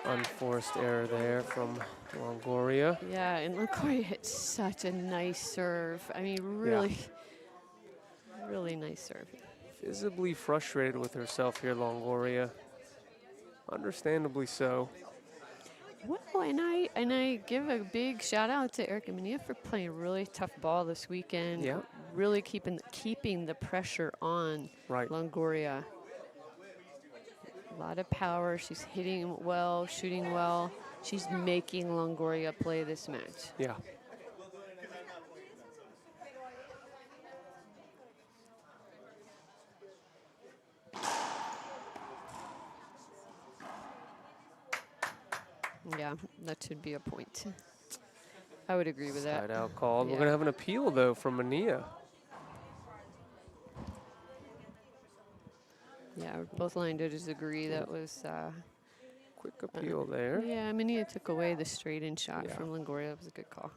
Unforced error there from Longoria. Yeah, and Longoria hit such a nice serve. I mean, really, really nice serve. Visibly frustrated with herself here, Longoria. Understandably so. Well, and I give a big shout out to Erica Manilla for playing a really tough ball this weekend. Yeah. Really keeping the pressure on Right. Longoria. A lot of power. She's hitting well, shooting well. She's making Longoria play this match. Yeah. Yeah, that should be a point. I would agree with that. Side out called. We're Yeah. going to have an appeal, though, from Manilla. Yeah, both line judges agree that was. Quick appeal there. Yeah, Manilla took away the straight-in shot Yeah. from Longoria. That was a good call.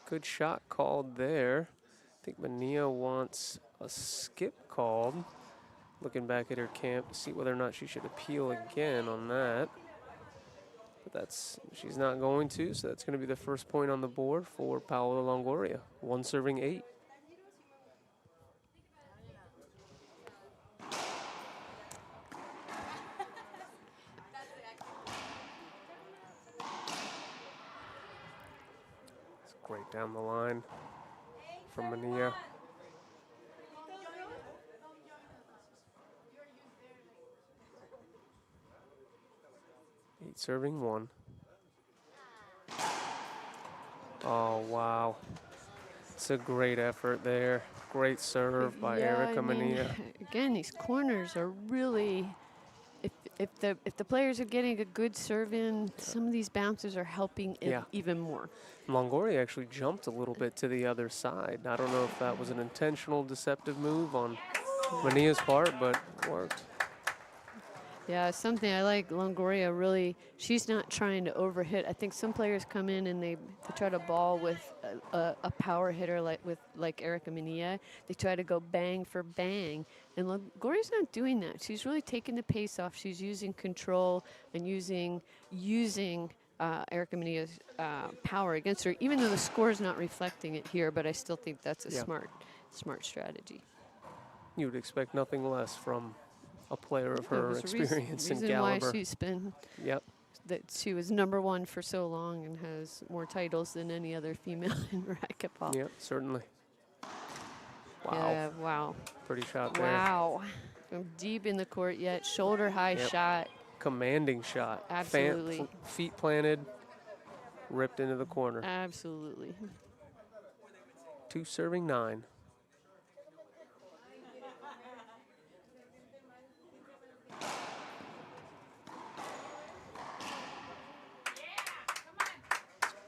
Good shot called there. I think Manilla wants a skip called. Looking back at her camp to see whether or not she should appeal again on that. But she's not going to, so that's going to be the first point on the board for Paola Longoria. 1 serving 8. It's great down the line from Manilla. 8 serving 1. Oh, wow. It's a great effort there. Great serve by Yeah, Erica I mean, Manilla. again, these corners are really. If the players are getting a good serve in, some of these bounces are helping it Yeah. even more. Longoria actually jumped a little bit to the other side. I don't know if that was an intentional deceptive move on Manilla's part, but it worked. Yeah, something I like Longoria really, she's not trying to overhit. I think some players come in and they try to ball with a power hitter like Erica Manilla. They try to go bang for bang. And Longoria's not doing that. She's really taking the pace off. She's using control and using Erica Manilla's power against her, even though the score is not reflecting it here, but I still think that's a Yeah. smart strategy. You would expect nothing less from a player of There her was a experience and reason why caliber. she's been Yep. that she was #1 for so long and has more titles than any other female in racquetball. Yep, certainly. Wow. Yeah, wow. Pretty shot there. Wow. From deep in the court yet. Shoulder high Yep. shot. Commanding shot. Absolutely. Feet planted, ripped into the corner. Absolutely. 2 serving 9.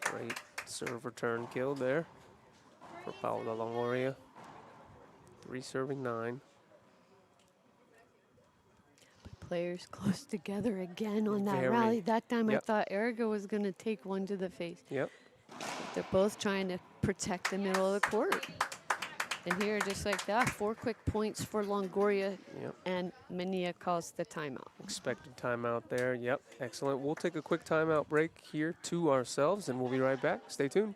Great serve return kill there for Paola Longoria. 3 serving 9. Players close together again on that Very. rally. That time I Yep. thought Erica was going to take one to the face. Yep. They're both trying to protect the middle of the court. And here, just like that, 4 quick points for Longoria, Yep. and Manilla calls the timeout. Expected timeout there. Yep. Excellent. We'll take a quick timeout break here to ourselves, and we'll be right back. Stay tuned.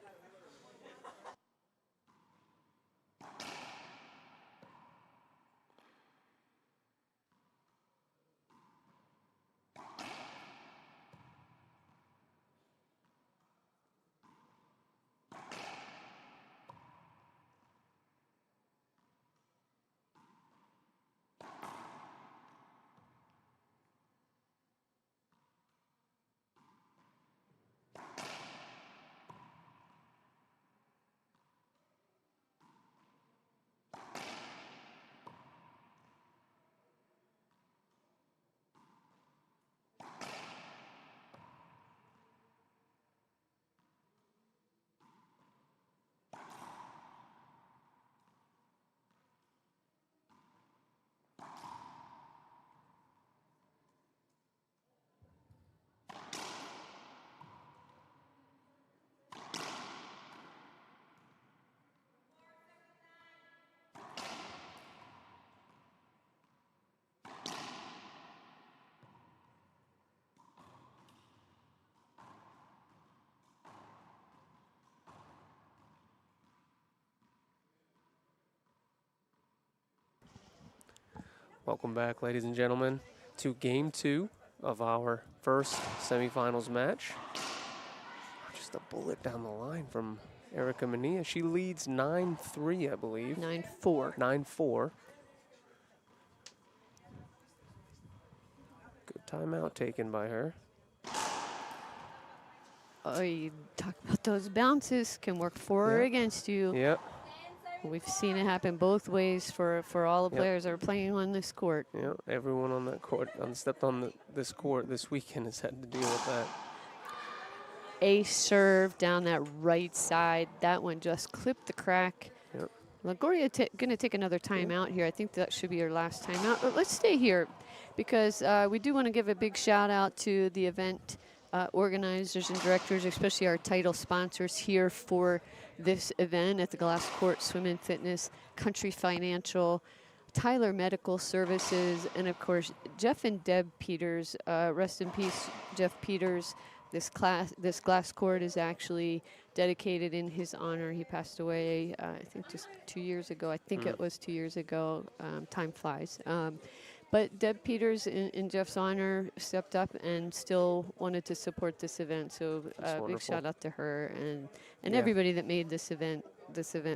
Welcome back, ladies and gentlemen, to game 2 of our first semifinals match. Just a bullet down the line from Erica Manilla. She leads 9-3, I believe. 9-4. 9-4. Good timeout taken by her. Oh, you talk about those bounces can work for or Yep. against you. Yep. We've seen it happen both ways for all the Yep. players that are playing on this court. Yeah, everyone on that court, stepped on this court this weekend has had to deal with that. Ace serve down that right side. That one just clipped the crack. Yep. Longoria going to take another timeout here. I think that should be her last timeout. But let's stay here because we do want to give a big shout out to the event organizers and directors, especially our title sponsors here for this event at the Glass Court Swim and Fitness, Country Financial, Tyler Medical Services, and of course Jeff and Deb Peters. Rest in peace, Jeff Peters. This glass court is actually dedicated in his honor. He passed away, I think, just 2 years ago. I think it was 2 years ago. Time flies. But Deb Peters, in Jeff's honor, stepped up and still wanted to support this event. So big shout out to her and everybody that made this event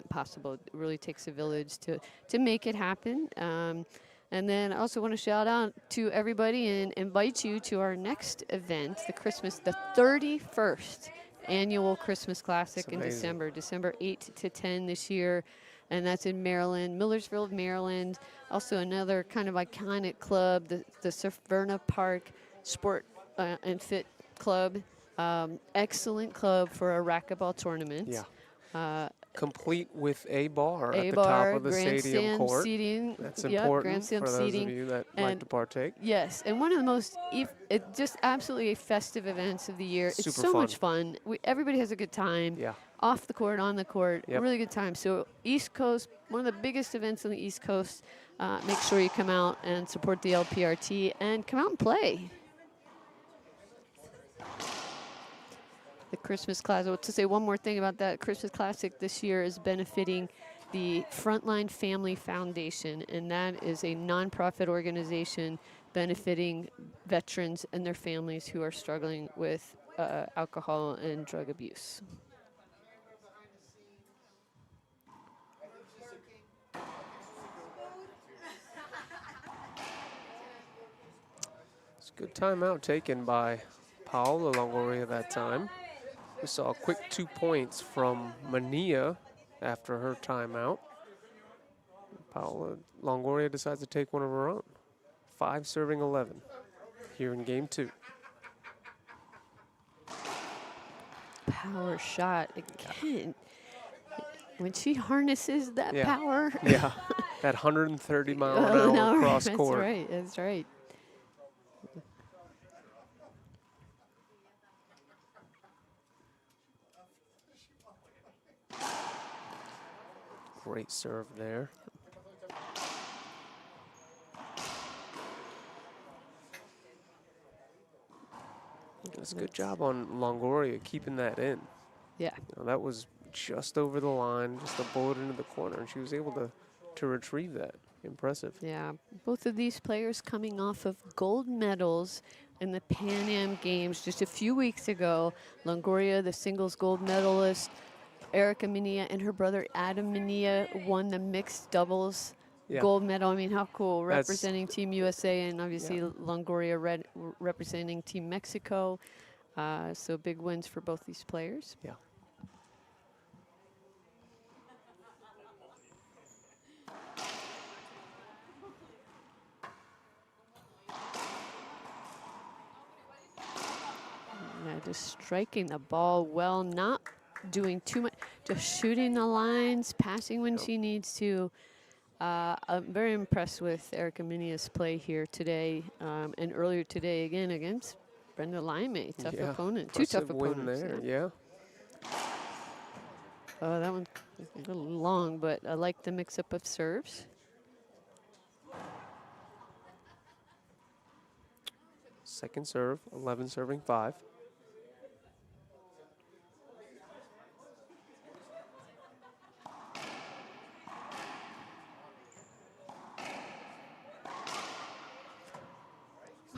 possible. It really takes a village to make it happen. And then I also want to shout out to everybody and invite you to our next event, the 31st annual Christmas Classic in December 8 to 10 this year. And that's in Maryland, Millersville, Maryland. Also another kind of iconic club, the Severna Park Sport and Fit Club. Excellent club for a racquetball tournament. Yeah. Complete with a bar at the bar, top of the stadium court. Seating. That's Yep, important grandstand for those seating. of you that like to partake. Yes, and one of the most just absolutely festive events of the year. It's Super so fun. much fun. Everybody has a good time. Yeah. Off the court, on the court, Yep. a really good time. So East Coast, one of the biggest events on the East Coast. Make sure you come out and support the LPRT and come out and play. The Christmas Classic. To say one more thing about that, Christmas Classic this year is benefiting the Frontline Family Foundation, and that is a nonprofit organization benefiting veterans and their families who are struggling with alcohol and drug abuse. It's a good timeout taken by Paola Longoria that time. We saw a quick 2 points from Manilla after her timeout. Paola Longoria decides to take one of her own. 5 serving 11 here in game 2. Power shot again. When she harnesses that power. Yeah, that 130 mile an hour cross court. That's right. Great serve there. It's a good job on Longoria keeping that in. Yeah. That was just over the line, just a bullet into the corner, and she was able to retrieve that. Impressive. Yeah, both of these players coming off of gold medals in the Pan Am Games just a few weeks ago. Longoria, the singles gold medalist. Erica Manilla and her brother Adam Manilla won the mixed doubles gold medal. I mean, how cool. Representing Team USA and obviously Longoria representing Team Mexico. So big wins for both these players. Yeah. Just striking the ball well, not doing too much, just shooting the lines, passing when she needs to. I'm very impressed with Erica Manilla's play here today and earlier today again against Brenda Limey. Tough opponent, two tough opponents. There, yeah. Oh, that one's a little long, but I like the mix-up of serves. Second serve, 11 serving 5.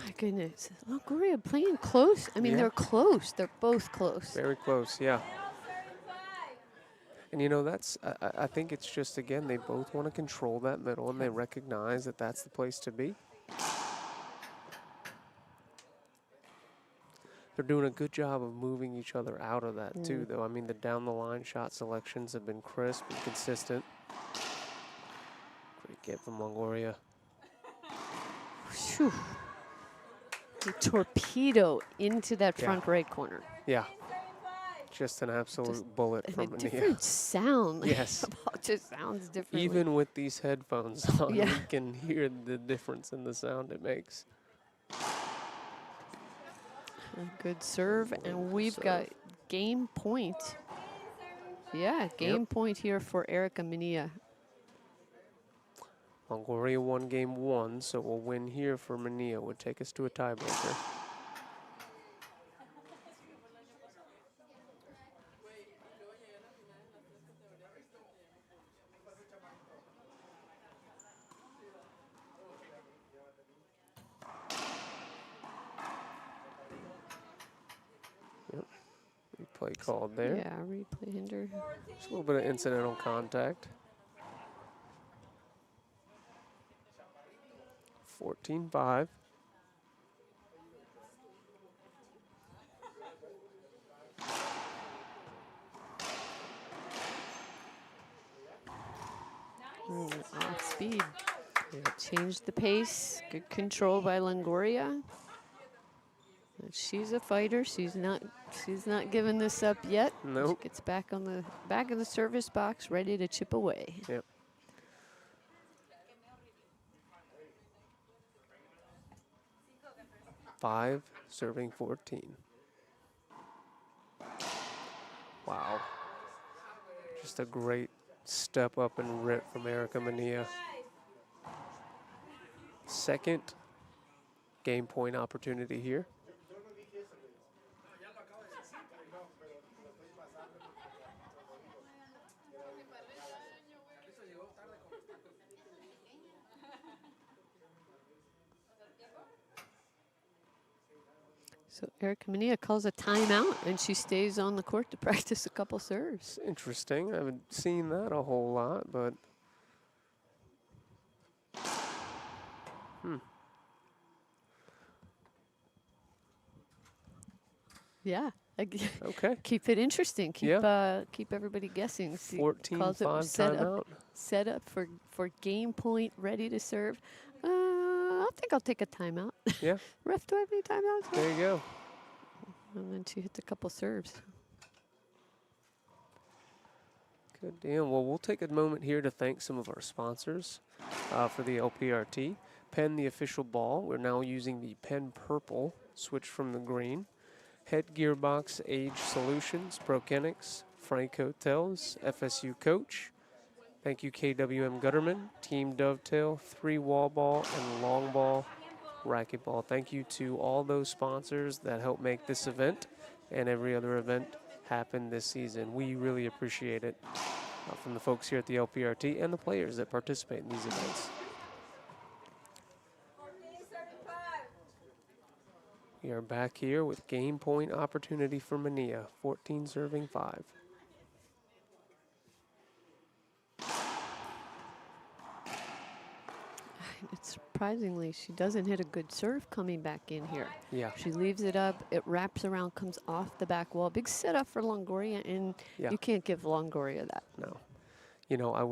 My goodness. Longoria playing close. I mean, Yeah. they're close. They're both close. Very close, yeah. And you know, that's, I think it's just, again, they both want to control that middle and they recognize that that's the place to be. They're doing a good job of moving each other out of that too, though. I mean, the down the line shot selections have been crisp and consistent. Great get from Longoria. Phew. The torpedo into that Yeah. front right corner. Yeah. Just an absolute bullet And from a Manilla. different sound. Like, Yes. it just sounds differently. Even with these headphones on, Yeah. we can hear the difference in the sound it makes. A good serve, and we've got game point. Yeah, game point here for Erica Manilla. Longoria won game 1, so a win here for Manilla would take us to a tiebreaker. Yep. Replay called there. Yeah, replay hinder. Just a little bit of incidental contact. 14-5. Off speed. Changed the pace. Good control by Longoria. And she's a fighter. She's not giving this up yet. Nope. She gets back on the back of the service box, ready to chip away. Yep. Five, serving 14. Wow. Just a great step up and rip from Erica Manilla. Second game point opportunity here. So Erica Manilla calls a timeout, and she stays on the court to practice a couple serves. It's interesting. I haven't seen that a whole lot, but Yeah. okay. Keep it interesting. Keep everybody guessing. See, 14-5 set timeout. up, set up for game point, ready to serve. I think I'll take a timeout. Yeah, Ref, do I have any timeouts? there you go. And then she hits a couple serves. Good deal. Well, we'll take a moment here to thank some of our sponsors for the LPRT. Penn, the official ball. We're now using the Penn Purple, switch from the green. Head Gearbox Age Solutions, Prokenix, Frank Hotels, FSU Coach. Thank you, KWM Gutterman, Team Dovetail, 3 Wall Ball, and Long Ball Racquetball. Thank you to all those sponsors that help make this event and every other event happen this season. We really appreciate it from the folks here at the LPRT and the players that participate in these events. We are back here with game point opportunity for Manilla, 14 serving 5. It's surprisingly, she doesn't hit a good serve coming back in here. Yeah. She leaves it up, it wraps around, comes off the back wall. Big setup for Longoria, and Yeah. you can't give Longoria that. No. You know, I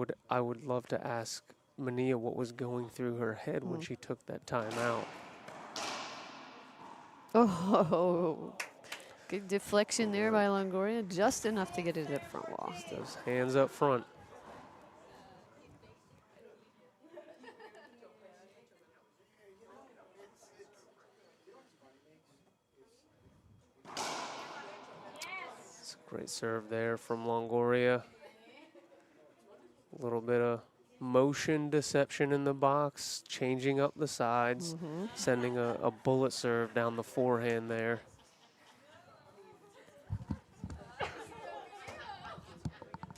would love to ask Manilla what was going through her head when she took that time out. Oh, good deflection there by Longoria, just enough to get it at front wall. Those hands up front. It's a great serve there from Longoria. A little bit of motion deception in the box, changing up the sides, sending a bullet serve down the forehand there.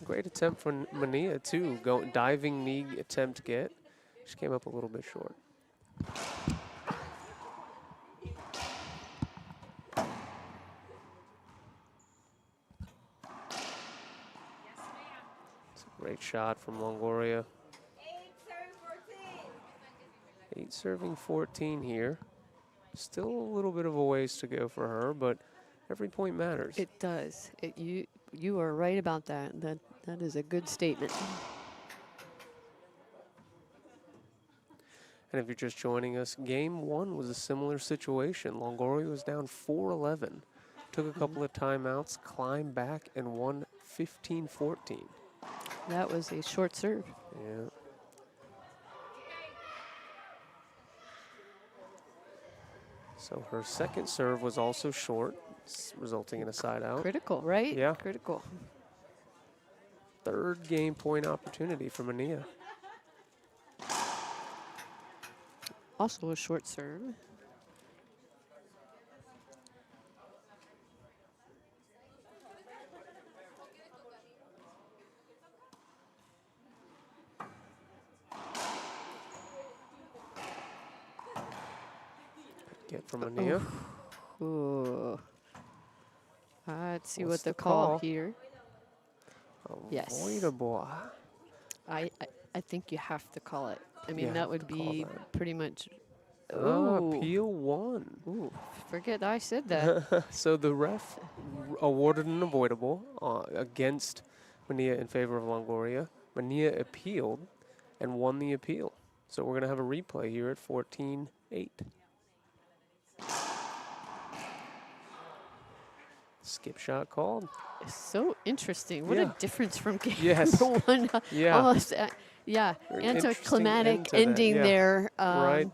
Great attempt from Manilla too. Diving knee attempt get. She came up a little bit short. Great shot from Longoria. 8 serving 14. 8 serving 14 here. Still a little bit of a ways to go for her, but every point matters. It does. You are right about that. That is a good statement. And if you're just joining us, game 1 was a similar situation. Longoria was down 4-11. Took a couple of timeouts, climbed back, and won 15-14. That was a short serve. Yeah. So her second serve was also short, resulting in a side out. Critical, right? Yeah. Critical. Third game point opportunity for Manilla. Also a short serve. Get from Manilla. Ooh. Let's see What's what the the call call? here. Yes. Avoidable. I think you have to call it. I mean, You that have would to call be that. pretty much. Ooh. Appeal 1. Ooh. Forget I said that. So the ref awarded an avoidable against Manilla in favor of Longoria. Manilla appealed and won the appeal. So we're going to have a replay here at 14-8. Skip shot called. It's so interesting. What Yeah. a difference from game Yes. number 1. Yeah. Almost, yeah, Very interesting anticlimactic end to that, ending yeah. there. Right.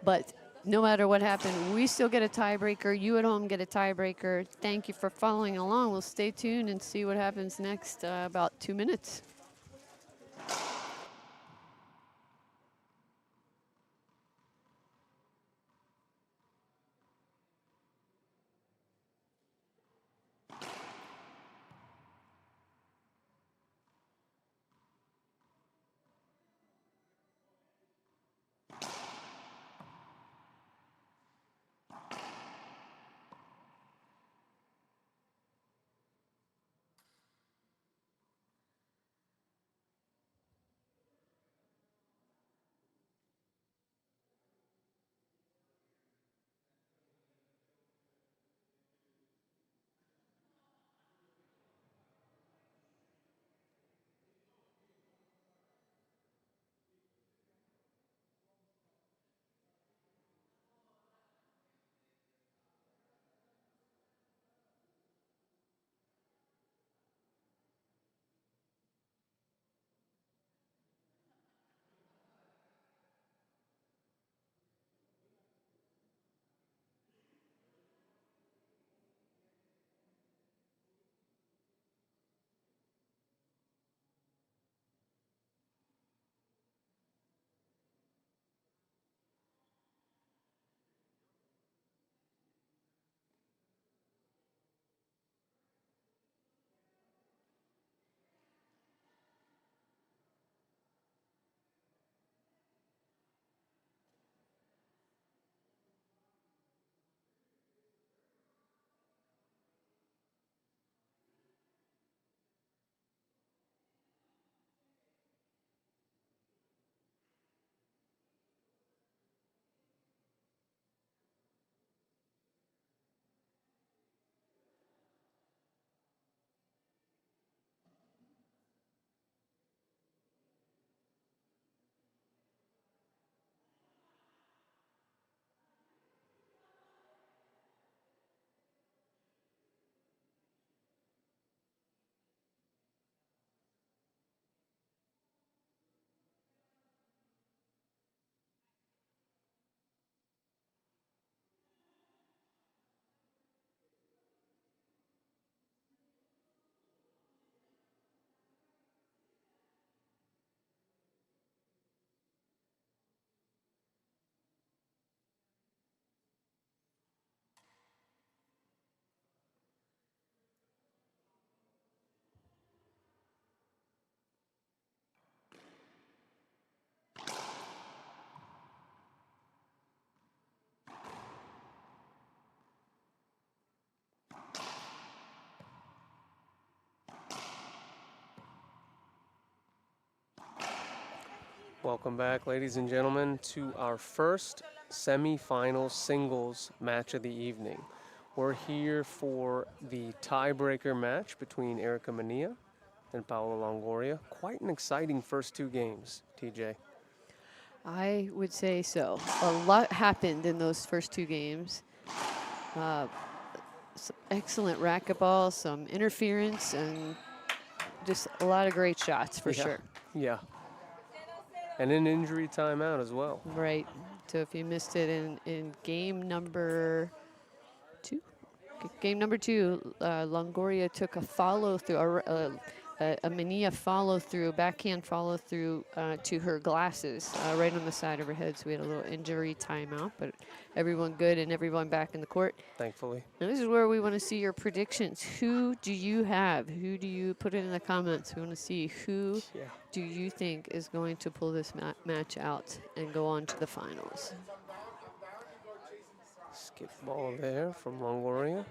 But no matter what happened, we still get a tiebreaker. You at home get a tiebreaker. Thank you for following along. We'll stay tuned and see what happens next about 2 minutes. Welcome back, ladies and gentlemen, to our first semifinal singles match of the evening. We're here for the tiebreaker match between Erica Manilla and Paola Longoria. Quite an exciting first two games, TJ. I would say so. A lot happened in those first two games. Some excellent racquetball, some interference, and just a lot of great shots for sure. Yeah. And an injury timeout as well. Right. So if you missed it in game number two, Longoria took a follow through, a Manilla follow through, backhand follow through to her glasses right on the side of her head. So we had a little injury timeout, but everyone good and everyone back in the court. Thankfully. Now this is where we want to see your predictions. Who do you have? Who do you put it in the comments? We want to see who do you think is going to pull this match out and go on to the finals. Skip ball there from Longoria.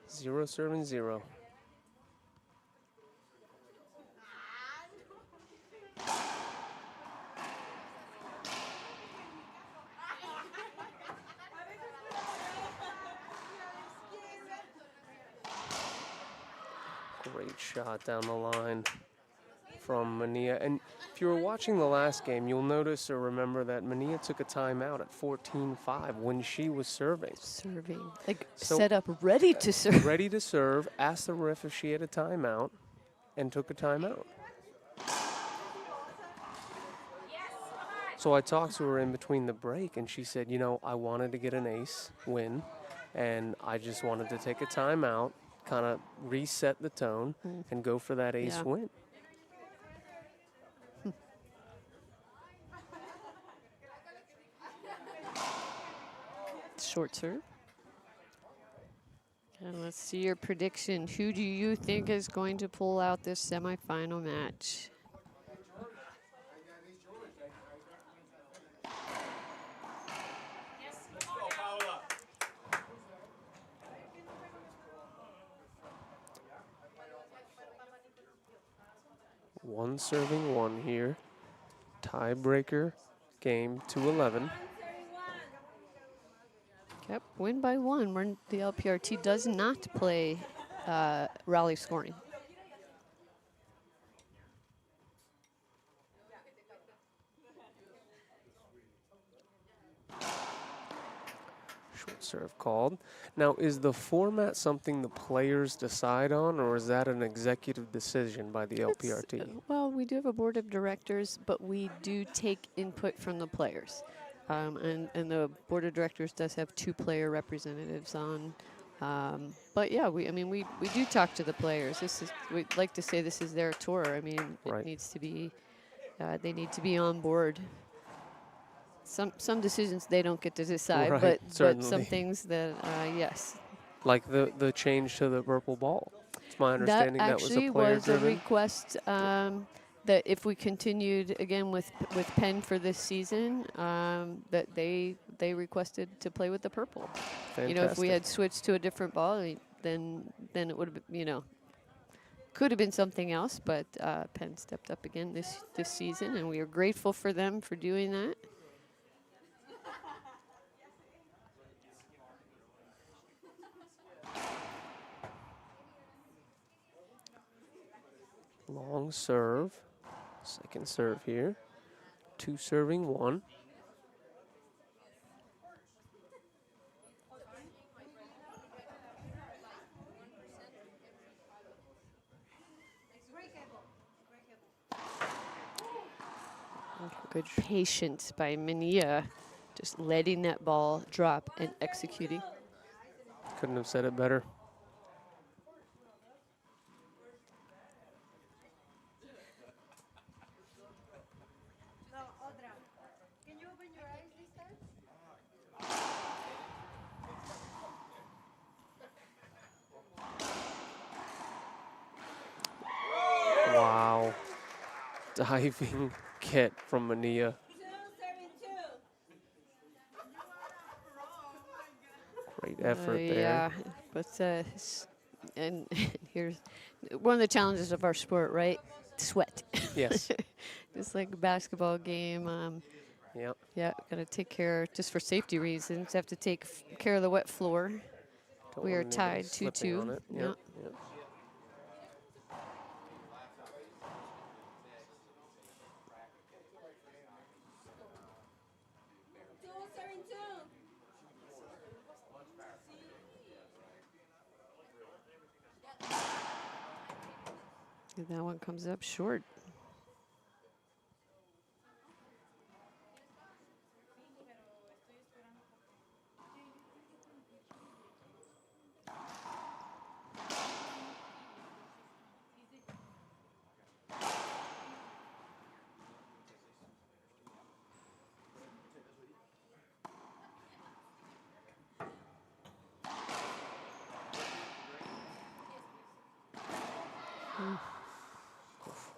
0-0. Great shot down the line from Manilla. And if you were watching the last game, you'll notice or remember that Manilla took a timeout at 14-5 when she was serving. Like So- set up ready to serve. Ready to serve, asked the ref if she had a timeout, and took a timeout. So I talked to her in between the break, and she said, you know, I wanted to get an ace win, and I just wanted to take a timeout, kind of reset the tone, and go for that ace win. Short serve. And let's see your prediction. Who do you think is going to pull out this semifinal match? One serving one here. Tiebreaker game 2-11. Yep, win by one. When the LPRT does not play rally scoring. Short serve called. Now, is the format something the players decide on, or is that an executive decision by the LPRT? Well, we do have a board of directors, but we do take input from the players. And the board of directors does have 2 player representatives on. But yeah, we do talk to the players. We'd like to say this is their tour. I mean, it needs to be, they need to be on board. Some decisions they don't get to decide, but some things that, yes. Like the change to the purple ball. It's my understanding that was a player That actually was a driven. request that if we continued again with Penn for this season, that they requested to play with the purple. Fantastic. You know, if we had switched to a different ball, then it would have been, you know, could have been something else. But Penn stepped up again this season, and we are grateful for them for doing that. Long serve. Second serve here. 2 serving 1. Good patience by Manilla, just letting that ball drop and executing. Couldn't have said it better. Wow. Diving kit from Manilla. Great effort there. Yeah, but And here's one of the challenges of our sport, right? Sweat. Yes. It's like a basketball game. Yep. Yeah, got to take care, just for safety reasons, have to take care of the wet floor. Don't We want are anybody tied slipping on 2-2. it. Yep. Yep. Yep. And that one comes up short.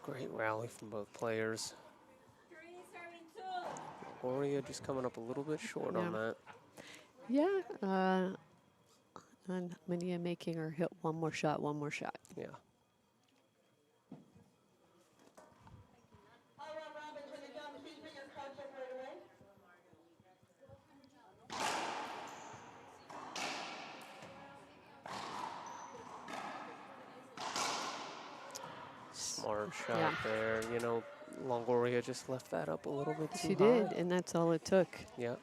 Great rally from both players. Three serving two. Longoria just coming up a little bit short on Yeah. that. Yeah. And Manilla making her hit one more shot, one more shot. Yeah. Smart shot Yeah. there. You know, Longoria just left that up a little bit too She high. did, and that's all it took. Yeah.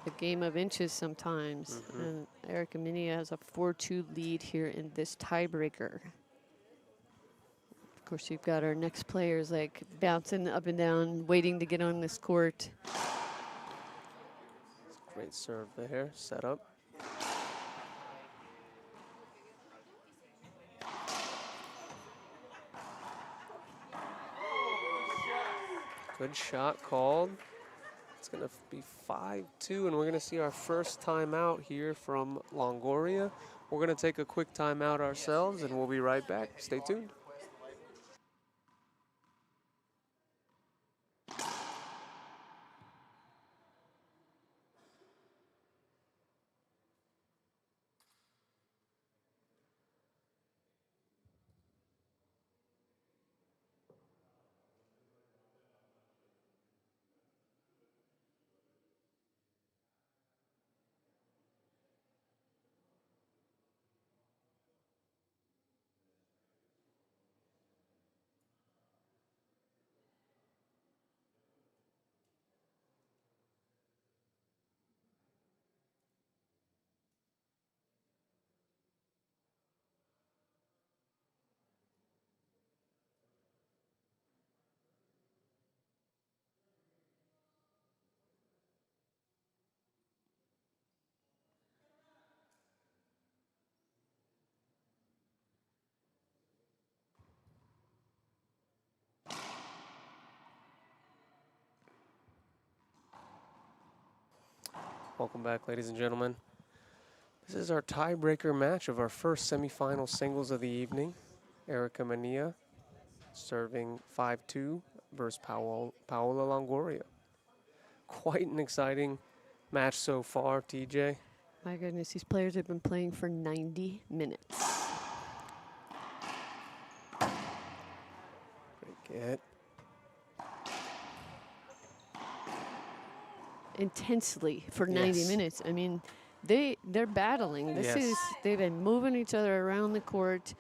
A game of inches sometimes. And Erica Manilla has a 4-2 lead here in this tiebreaker. Of course, you've got our next players like bouncing up and down, waiting to get on this court. Great serve there. Set up. Good shot called. It's going to be 5-2, and we're going to see our first timeout here from Longoria. We're going to take a quick timeout ourselves, and we'll be right back. Stay tuned. Welcome back, ladies and gentlemen. This is our tiebreaker match of our first semifinal singles of the evening. Erica Manilla serving 5-2 versus Paola Longoria. Quite an exciting match so far, TJ. My goodness, these players have been playing for 90 minutes. Great get. Intensely for 90 Yes. minutes. I mean, they're battling. Yes. They've been moving each other around the court,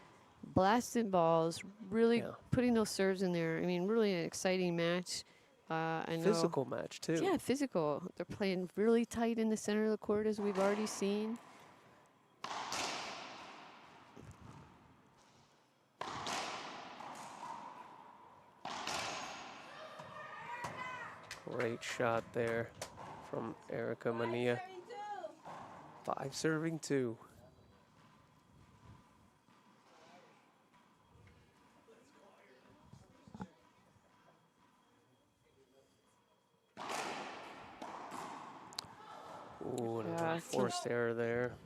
blasting balls, really Yeah. putting those serves in there. I mean, really an exciting match. I know. Physical match, too. Yeah, physical. They're playing really tight in the center of the court, as we've already seen. Great shot there from Erica Manilla. Serving two. 5-2. Ooh, and Yeah, a forced error there.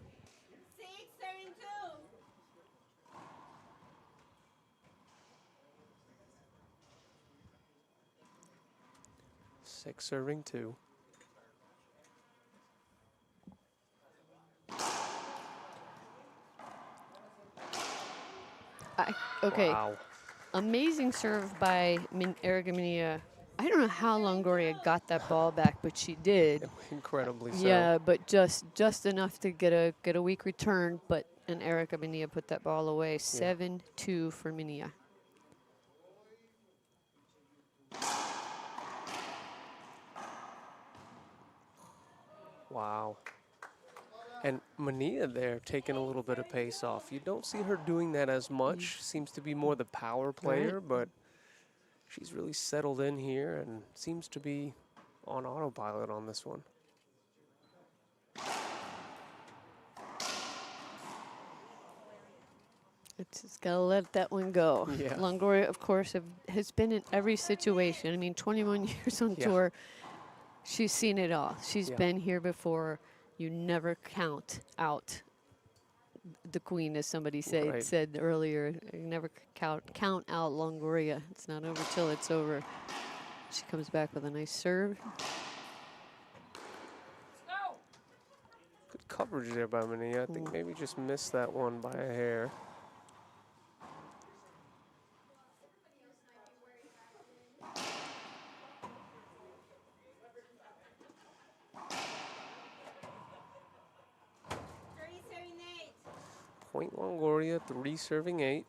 6 serving two. 6 serving 2. Okay. Wow. Amazing serve by Erica Manilla. I don't know how Longoria got that ball back, but she did. Incredibly so. Yeah, but just enough to get a weak return. But and Erica Manilla put that ball away. 7-2 for Manilla. Wow. And Manilla there taking a little bit of pace off. You don't see her doing that as much. Seems to be more the power player, but she's really settled in here and seems to be on autopilot on this one. It's just got to let that one go. Yeah. Longoria, of course, has been in every situation. I mean, 21 years on tour. She's seen it all. She's been here before. You never count out the queen, as somebody said earlier. You never count out Longoria. It's not over till it's over. She comes back with a nice serve. Good coverage there by Manilla. I think maybe just missed that one by a hair. Point Longoria, 3 serving 8.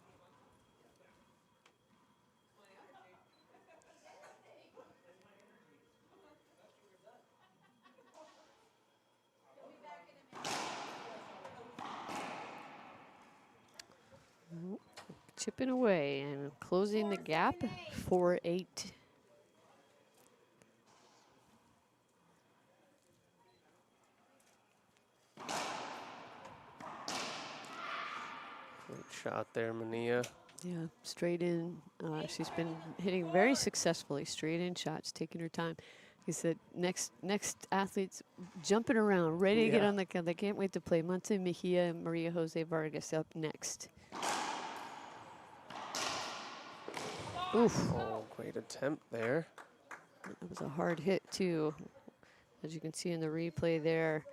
Chipping away and closing the gap. 4-8. Great shot there, Manilla. Yeah, straight in. She's been hitting very successfully, straight in shots, taking her time. He said next athletes jumping around, ready to get on the count. They can't wait to play. Monte Mejia and Maria Jose Vargas up next. Oof. Oh, great attempt there. That was a hard hit, too. As you can see in the replay there.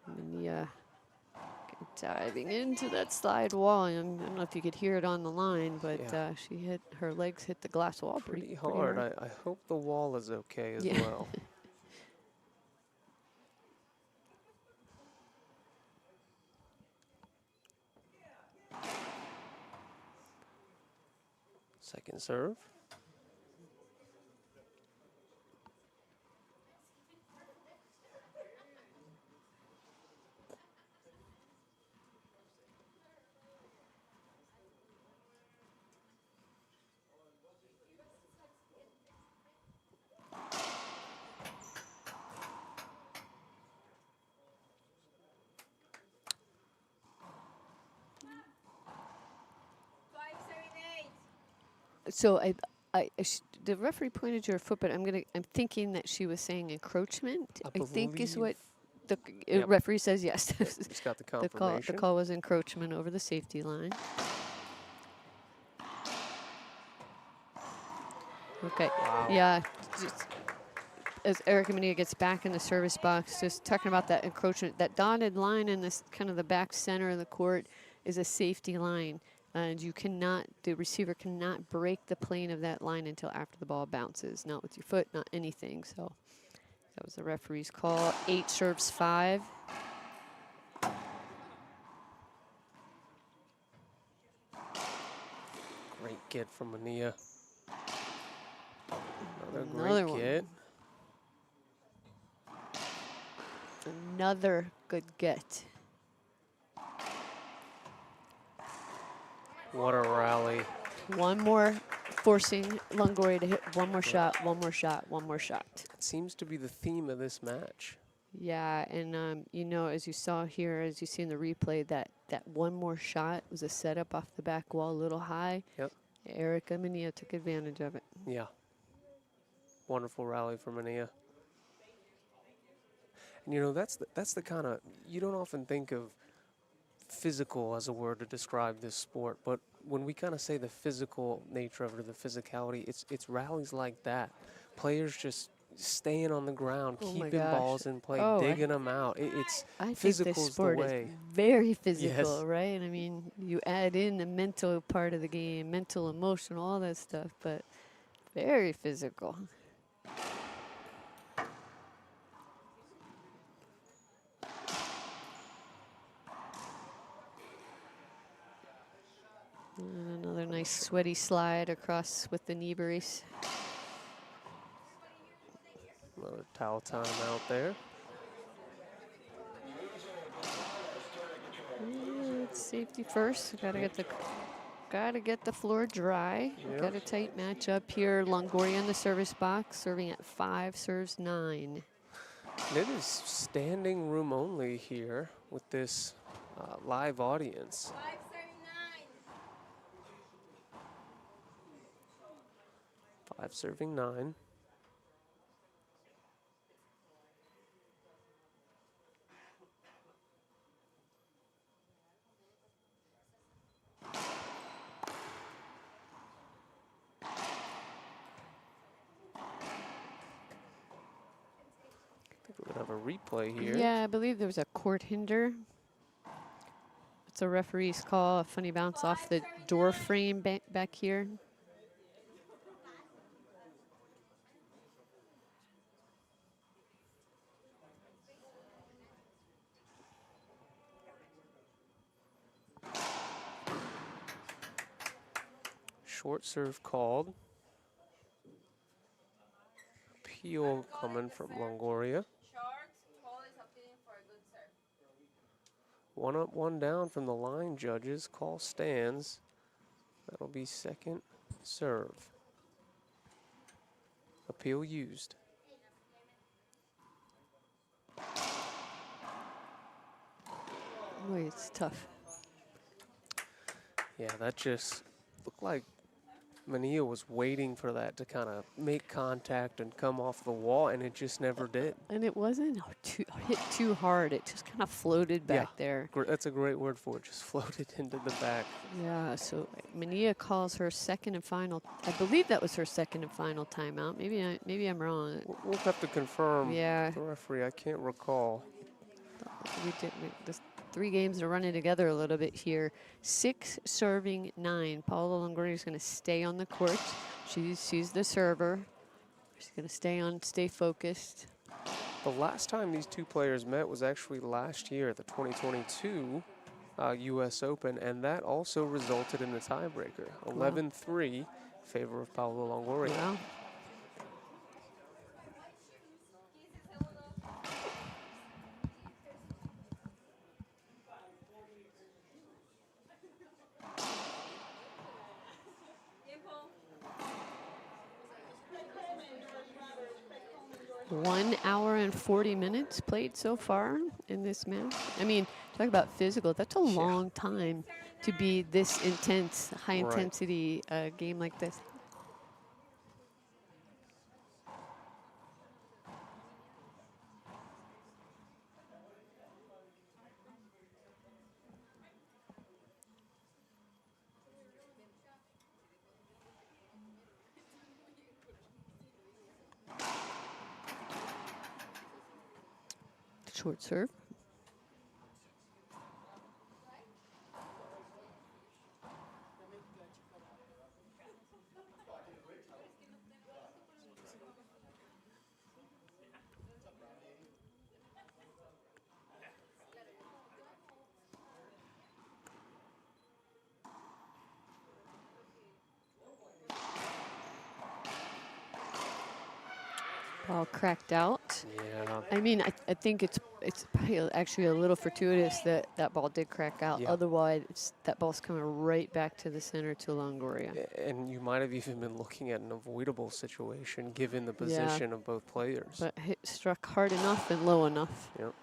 Manilla diving into that slide wall. I don't know if you could hear it on the line, but her legs hit the glass wall Pretty hard. I hope the wall is okay as well. Second serve. So the referee pointed to her foot, but I'm thinking that she was saying encroachment. I think is what the referee says. Yes, Just got the confirmation. The call was encroachment over the safety line. Okay. Wow. Yeah. Just, as Erica Manilla gets back in the service box, just talking about that encroachment, that dotted line in this kind of the back center of the court is a safety line. And the receiver cannot break the plane of that line until after the ball bounces. Not with your foot, not anything. So that was the referee's call. 8 serves 5. Great get from Manilla. Another great one. get. Another good get. What a rally. One more, forcing Longoria to hit one more shot, one more shot, one more shot. It seems to be the theme of this match. Yeah, and as you saw here, as you see in the replay, that one more shot was a setup off the back wall, a little high. Yep. Erica Manilla took advantage of it. Yeah. Wonderful rally for Manilla. And that's the kind of, you don't often think of physical as a word to describe this sport, but when we kind of say the physical nature of it, or the physicality, it's rallies like that. Players just staying on the ground, Oh my keeping gosh. balls in play, Oh, digging them out. It's I think this physical's the sport is way. very physical, Yes. right? I mean, you add in the mental part of the game, mental, emotional, all that stuff, but very physical. And another nice sweaty slide across with the knee brace. Another towel time out there. It's safety first. Gotta get the floor dry. Yep. Got a tight matchup here. Longoria in the service box, serving at 5, serves 9. And it is standing room only here with this live audience. 5 serving 9. I think we're going to have a replay here. Yeah, I believe there was a court hinder. It's a referee's call, a funny bounce off the door frame back here. Short serve called. Appeal coming from Longoria. One up, one down from the line judges. Call stands. That'll be second serve. Appeal used. Boy, it's tough. Yeah, that just looked like Manilla was waiting for that to kind of make contact and come off the wall, and it just never did. And it wasn't hit too hard. It just kind of floated back there. That's a great word for it. Just floated into the back. Yeah, so Manilla calls her second and final. I believe that was her second and final timeout. Maybe I'm wrong. We'll have to confirm Yeah. the referee. I can't recall. The 3 games are running together a little bit here. 6 serving 9. Paula Longoria is going to stay on the court. She's the server. She's going to stay focused. The last time these two players met was actually last year at the 2022 U.S. Open, and that also resulted in the tiebreaker. 11-3 favor of Paula Longoria. Wow. One hour and 40 minutes played so far in this match. I mean, talk about physical. That's a long time to be this intense, high intensity game like this. Short serve. Ball cracked out. Yeah. I mean, I think it's probably actually a little fortuitous that that ball did crack out. Yeah. Otherwise, that ball's coming right back to the center to Longoria. And you might have even been looking at an avoidable situation given the position of both players. But struck hard enough and low enough. Yep.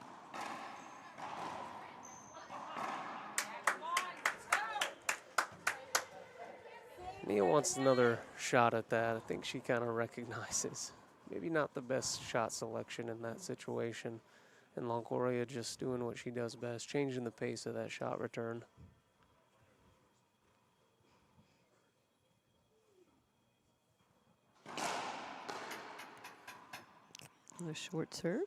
Mia wants another shot at that. I think she kind of recognizes maybe not the best shot selection in that situation. And Longoria just doing what she does best, changing the pace of that shot return. A short serve.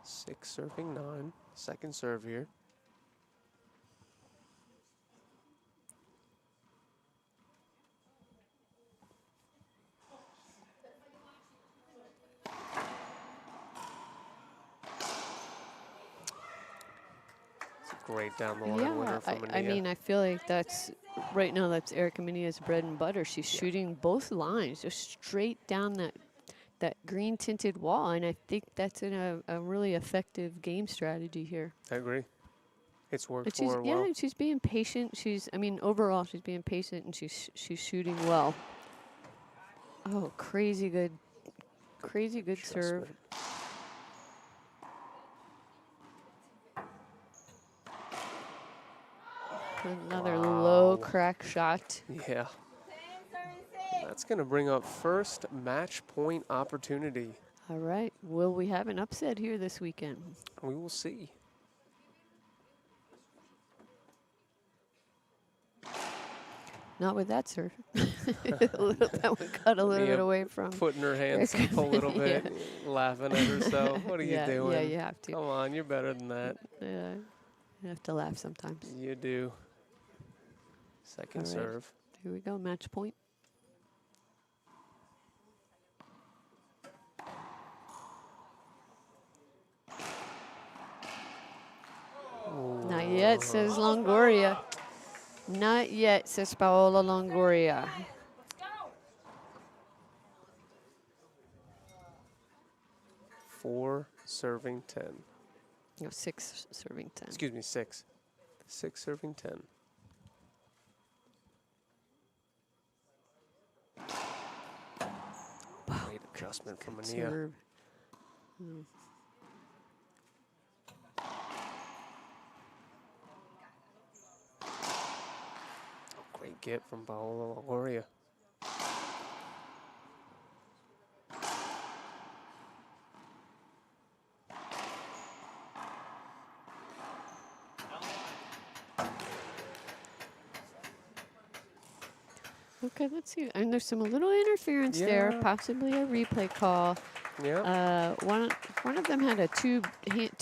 Six serving 9. Second serve here. It's a great down the line winner from Manilla. I mean, I feel like that's right now. That's Erica Manilla's bread and butter. She's shooting both lines just straight down that green tinted wall, and I think that's a really effective game strategy here. I agree. It's worked But for her well. Yeah, she's being patient. I mean, overall, she's being patient, and she's shooting well. Oh, crazy good serve. Adjustment. Another low crack shot. Yeah. That's going to bring up first match point opportunity. All right. Will we have an upset here this weekend? We will see. Not with that serve. That one cut a little bit away from. Putting her hands up a little bit, laughing at herself. What are you doing? Yeah, you have to. Come on, you're better than that. Yeah, you have to laugh sometimes. You do. Second All right. serve. Here we go, match point. Not yet, says Longoria. Not yet, says Paola Longoria. Four serving 10. No, 6 serving 10. Excuse me, 6. 6 serving 10. Great adjustment from Manilla. Serve. Great get from Paola Longoria. Okay, let's see. And there's some little interference there, Yeah. possibly a replay call. Yeah. One of them had a two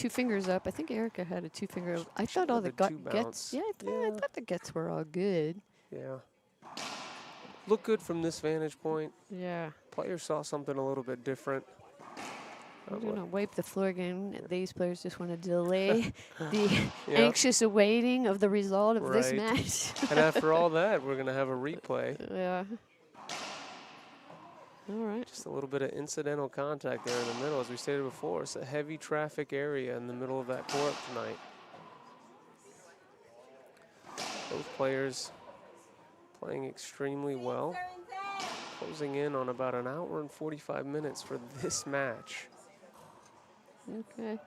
fingers up. I think Erica had a 2 finger up. I thought all the have a 2 gets. bounce. Yeah, I thought the gets were all good. Yeah. Look good from this vantage point. Yeah. Player saw something a little bit different. I'm going to wipe the floor again. These players just want to delay the Yeah. anxious awaiting of the result of this Right. match. And after all that, we're going to have a replay. Yeah. All right. Just a little bit of incidental contact there in the middle. As we stated before, it's a heavy traffic area in the middle of that court tonight. Both players playing extremely well. Closing in on about an hour and 45 minutes for this match. Okay.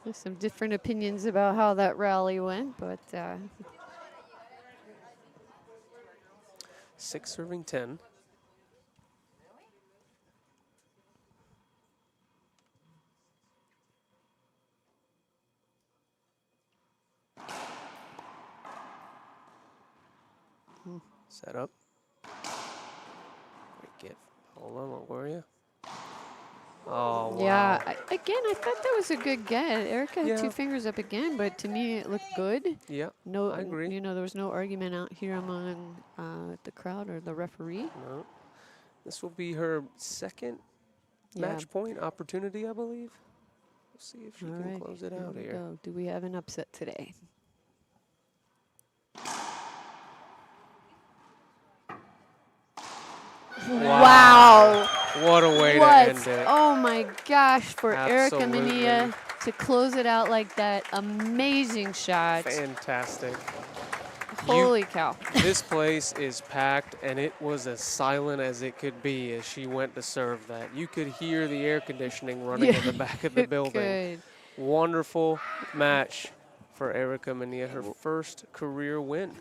There's some different opinions about how that rally went, but 6 serving 10. Set up. Great get. Hold on, Longoria. Oh, wow. yeah. I thought that was a good get. Erica had Yeah. 2 fingers up again, but to me it looked good. Yeah, No, I agree. You know, there was no argument out here among the crowd or the referee. No. This will be her second match point opportunity, I believe. We'll see if she All can right, close it here out we here. go. Do we have an upset today? Wow. What a way What? to end it. Oh my gosh, for Erica Absolutely. Manilla to close it out like that. Amazing shot. Fantastic. Holy cow. This place is packed, and it was as silent as it could be as she went to serve that. You could hear the air conditioning running in the back of the building. Good. Wonderful match for Erica Manilla, her first career win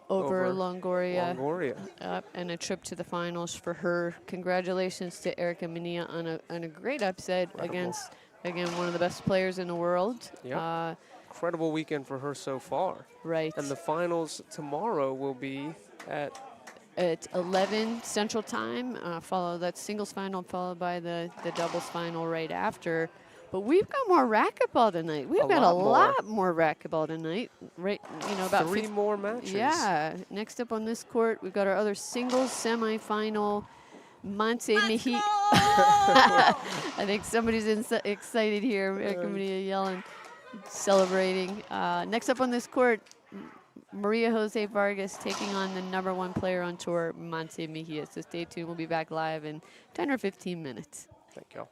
Over Longoria. Longoria. And a trip to the finals for her. Congratulations to Erica Manilla on a great upset against, again, one of the best players in the world. Yep. Incredible weekend for her so far. Right. And the finals tomorrow will be at at 11 Central Time. That's singles final, followed by the doubles final right after. But we've got more racquetball tonight. We've got a lot more racquetball tonight. Right, about 3 more matches. Yeah. Next up on this court, we've got our other singles semifinal. Monte Mejia. I think somebody's excited here. Maria yelling, celebrating. Next up on this court, Maria Jose Vargas taking on the #1 player on tour, Monte Mejia. So stay tuned. We'll be back live in 10 or 15 minutes. Thank you.